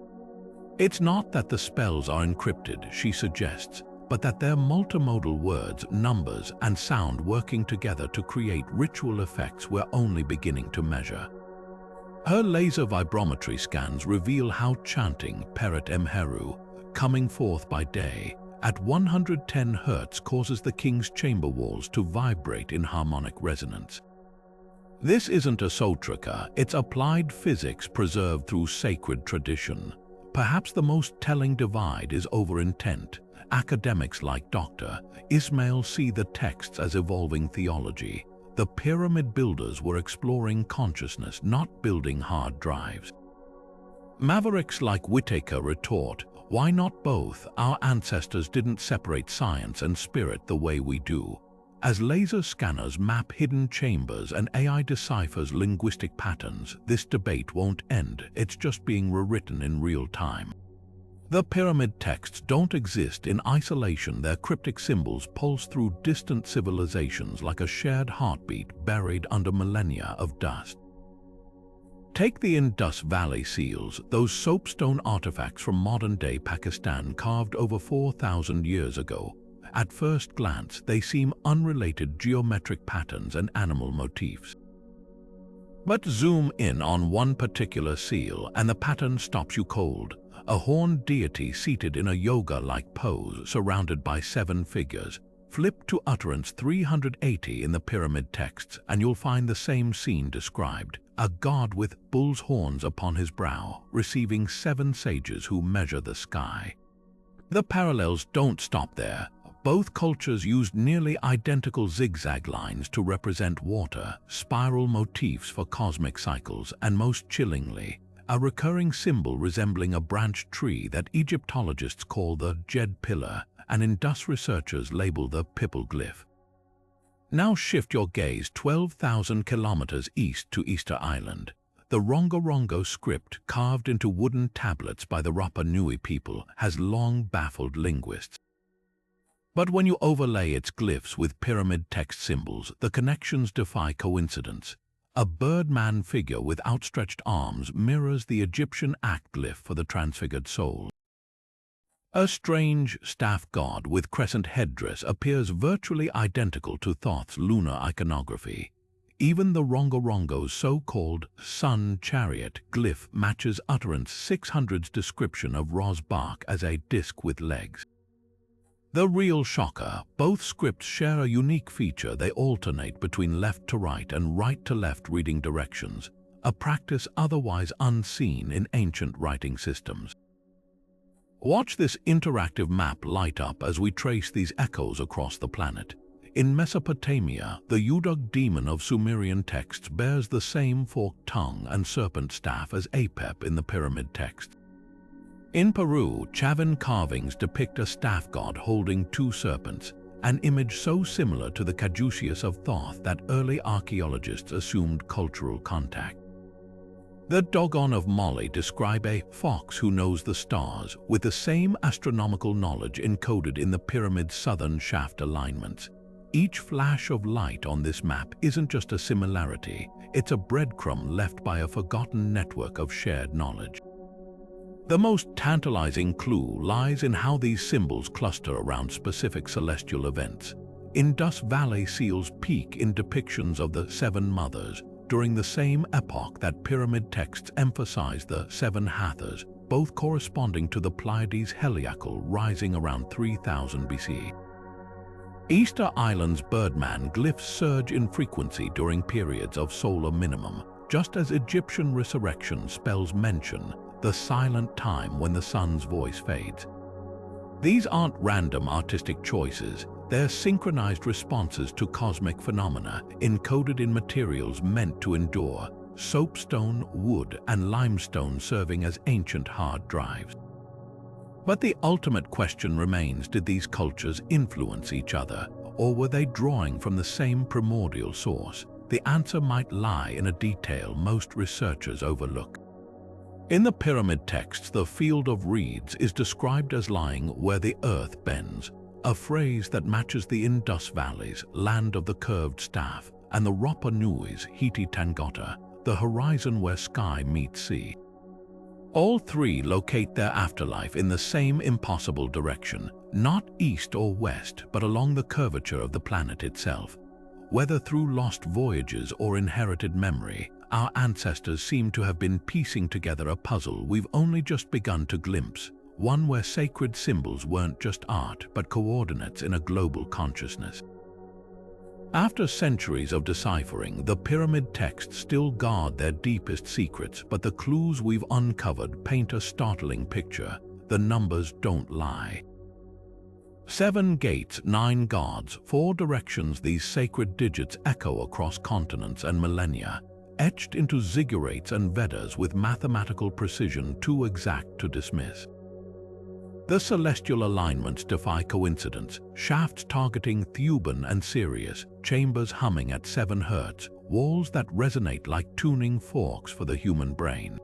Speaker 1: It's not that the spells are encrypted, she suggests, but that they're multimodal words, numbers, and sound working together to create ritual effects we're only beginning to measure. Her laser vibrometry scans reveal how chanting Peret Emheru, coming forth by day, at 110 Hz causes the king's chamber walls to vibrate in harmonic resonance. This isn't esoterica, it's applied physics preserved through sacred tradition. Perhaps the most telling divide is over intent. Academics like Dr. Ismail see the texts as evolving theology. The pyramid builders were exploring consciousness, not building hard drives. Mavericks like Whitaker retort, why not both? Our ancestors didn't separate science and spirit the way we do. As laser scanners map hidden chambers and AI deciphers linguistic patterns, this debate won't end, it's just being rewritten in real time. The pyramid texts don't exist in isolation. Their cryptic symbols pulse through distant civilizations like a shared heartbeat buried under millennia of dust. Take the Indus Valley seals, those soapstone artifacts from modern-day Pakistan carved over 4,000 years ago. At first glance, they seem unrelated geometric patterns and animal motifs. But zoom in on one particular seal and the pattern stops you cold. A horned deity seated in a yoga-like pose surrounded by 7 figures. Flip to utterance 380 in the pyramid texts and you'll find the same scene described. A god with bull's horns upon his brow, receiving 7 sages who measure the sky. The parallels don't stop there. Both cultures used nearly identical zigzag lines to represent water, spiral motifs for cosmic cycles, and most chillingly, a recurring symbol resembling a branched tree that Egyptologists call the Djed pillar and Indus researchers label the Pipal glyph. Now shift your gaze 12,000 kilometers east to Easter Island. The Rongorongo script, carved into wooden tablets by the Rapa Nui people, has long baffled linguists. But when you overlay its glyphs with pyramid text symbols, the connections defy coincidence. A birdman figure with outstretched arms mirrors the Egyptian Act glyph for the transfigured soul. A strange staff god with crescent headdress appears virtually identical to Thoth's lunar iconography. Even the Rongorongo's so-called sun chariot glyph matches utterance 600's description of Rosbach as a disk with legs. The real shocker, both scripts share a unique feature. They alternate between left to right and right to left reading directions, a practice otherwise unseen in ancient writing systems. Watch this interactive map light up as we trace these echoes across the planet. In Mesopotamia, the Udug demon of Sumerian texts bears the same forked tongue and serpent staff as Apep in the pyramid text. In Peru, Chavin carvings depict a staff god holding 2 serpents, an image so similar to the caduceus of Thoth that early archaeologists assumed cultural contact. The Dogon of Mali describe a fox who knows the stars, with the same astronomical knowledge encoded in the pyramid's southern shaft alignments. Each flash of light on this map isn't just a similarity, it's a breadcrumb left by a forgotten network of shared knowledge. The most tantalizing clue lies in how these symbols cluster around specific celestial events. Indus Valley seals peak in depictions of the 7 mothers, during the same epoch that pyramid texts emphasize the 7 Hathors, both corresponding to the Pleiades heliacal rising around 3000 BC. Easter Island's birdman glyphs surge in frequency during periods of solar minimum, just as Egyptian resurrection spells mention, the silent time when the sun's voice fades. These aren't random artistic choices, they're synchronized responses to cosmic phenomena encoded in materials meant to endure, soapstone, wood, and limestone serving as ancient hard drives. But the ultimate question remains, did these cultures influence each other, or were they drawing from the same primordial source? The answer might lie in a detail most researchers overlook. In the pyramid texts, the field of reeds is described as lying where the earth bends, a phrase that matches the Indus Valley's land of the curved staff and the Rapa Nui's Hiti Tangata, the horizon where sky meets sea. All 3 locate their afterlife in the same impossible direction, not east or west, but along the curvature of the planet itself. Whether through lost voyages or inherited memory, our ancestors seem to have been piecing together a puzzle we've only just begun to glimpse, one where sacred symbols weren't just art but coordinates in a global consciousness. After centuries of deciphering, the pyramid texts still guard their deepest secrets, but the clues we've uncovered paint a startling picture. The numbers don't lie. 7 gates, 9 gods, 4 directions. These sacred digits echo across continents and millennia, etched into ziggurats and Vedas with mathematical precision too exact to dismiss. The celestial alignments defy coincidence, shafts targeting Theban and Sirius, chambers humming at 7 Hz, walls that resonate like tuning forks for the human brain.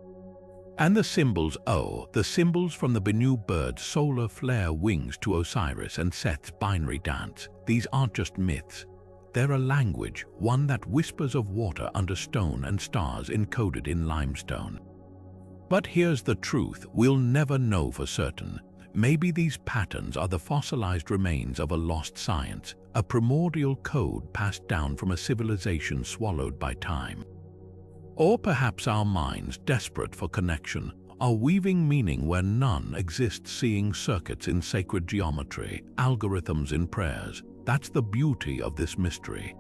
Speaker 1: And the symbols, the symbols from the Bennu bird's solar flare wings to Osiris and Seth's binary dance. These aren't just myths. They're a language, one that whispers of water under stone and stars encoded in limestone. But here's the truth, we'll never know for certain. Maybe these patterns are the fossilized remains of a lost science, a primordial code passed down from a civilization swallowed by time. Or perhaps our minds, desperate for connection, are weaving meaning where none exists, seeing circuits in sacred geometry, algorithms in prayers. That's the beauty of this mystery.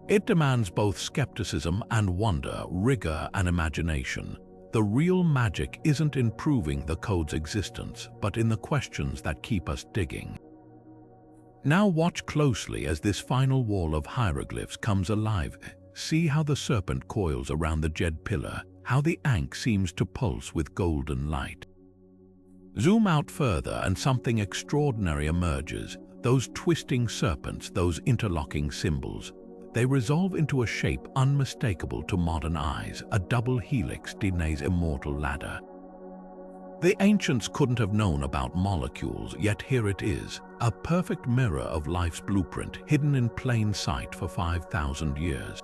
Speaker 1: It demands both skepticism and wonder, rigor and imagination. The real magic isn't in proving the code's existence, but in the questions that keep us digging. Now watch closely as this final wall of hieroglyphs comes alive. See how the serpent coils around the jade pillar, how the ankh seems to pulse with golden light. Zoom out further and something extraordinary emerges. Those twisting serpents, those interlocking symbols. They resolve into a shape unmistakable to modern eyes, a double helix, Dina's immortal ladder. The ancients couldn't have known about molecules, yet here it is, a perfect mirror of life's blueprint, hidden in plain sight for 5,000 years.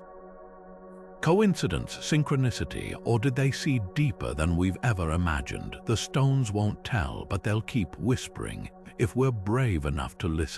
Speaker 1: Coincidence, synchronicity, or did they see deeper than we've ever imagined? The stones won't tell, but they'll keep whispering if we're brave enough to listen.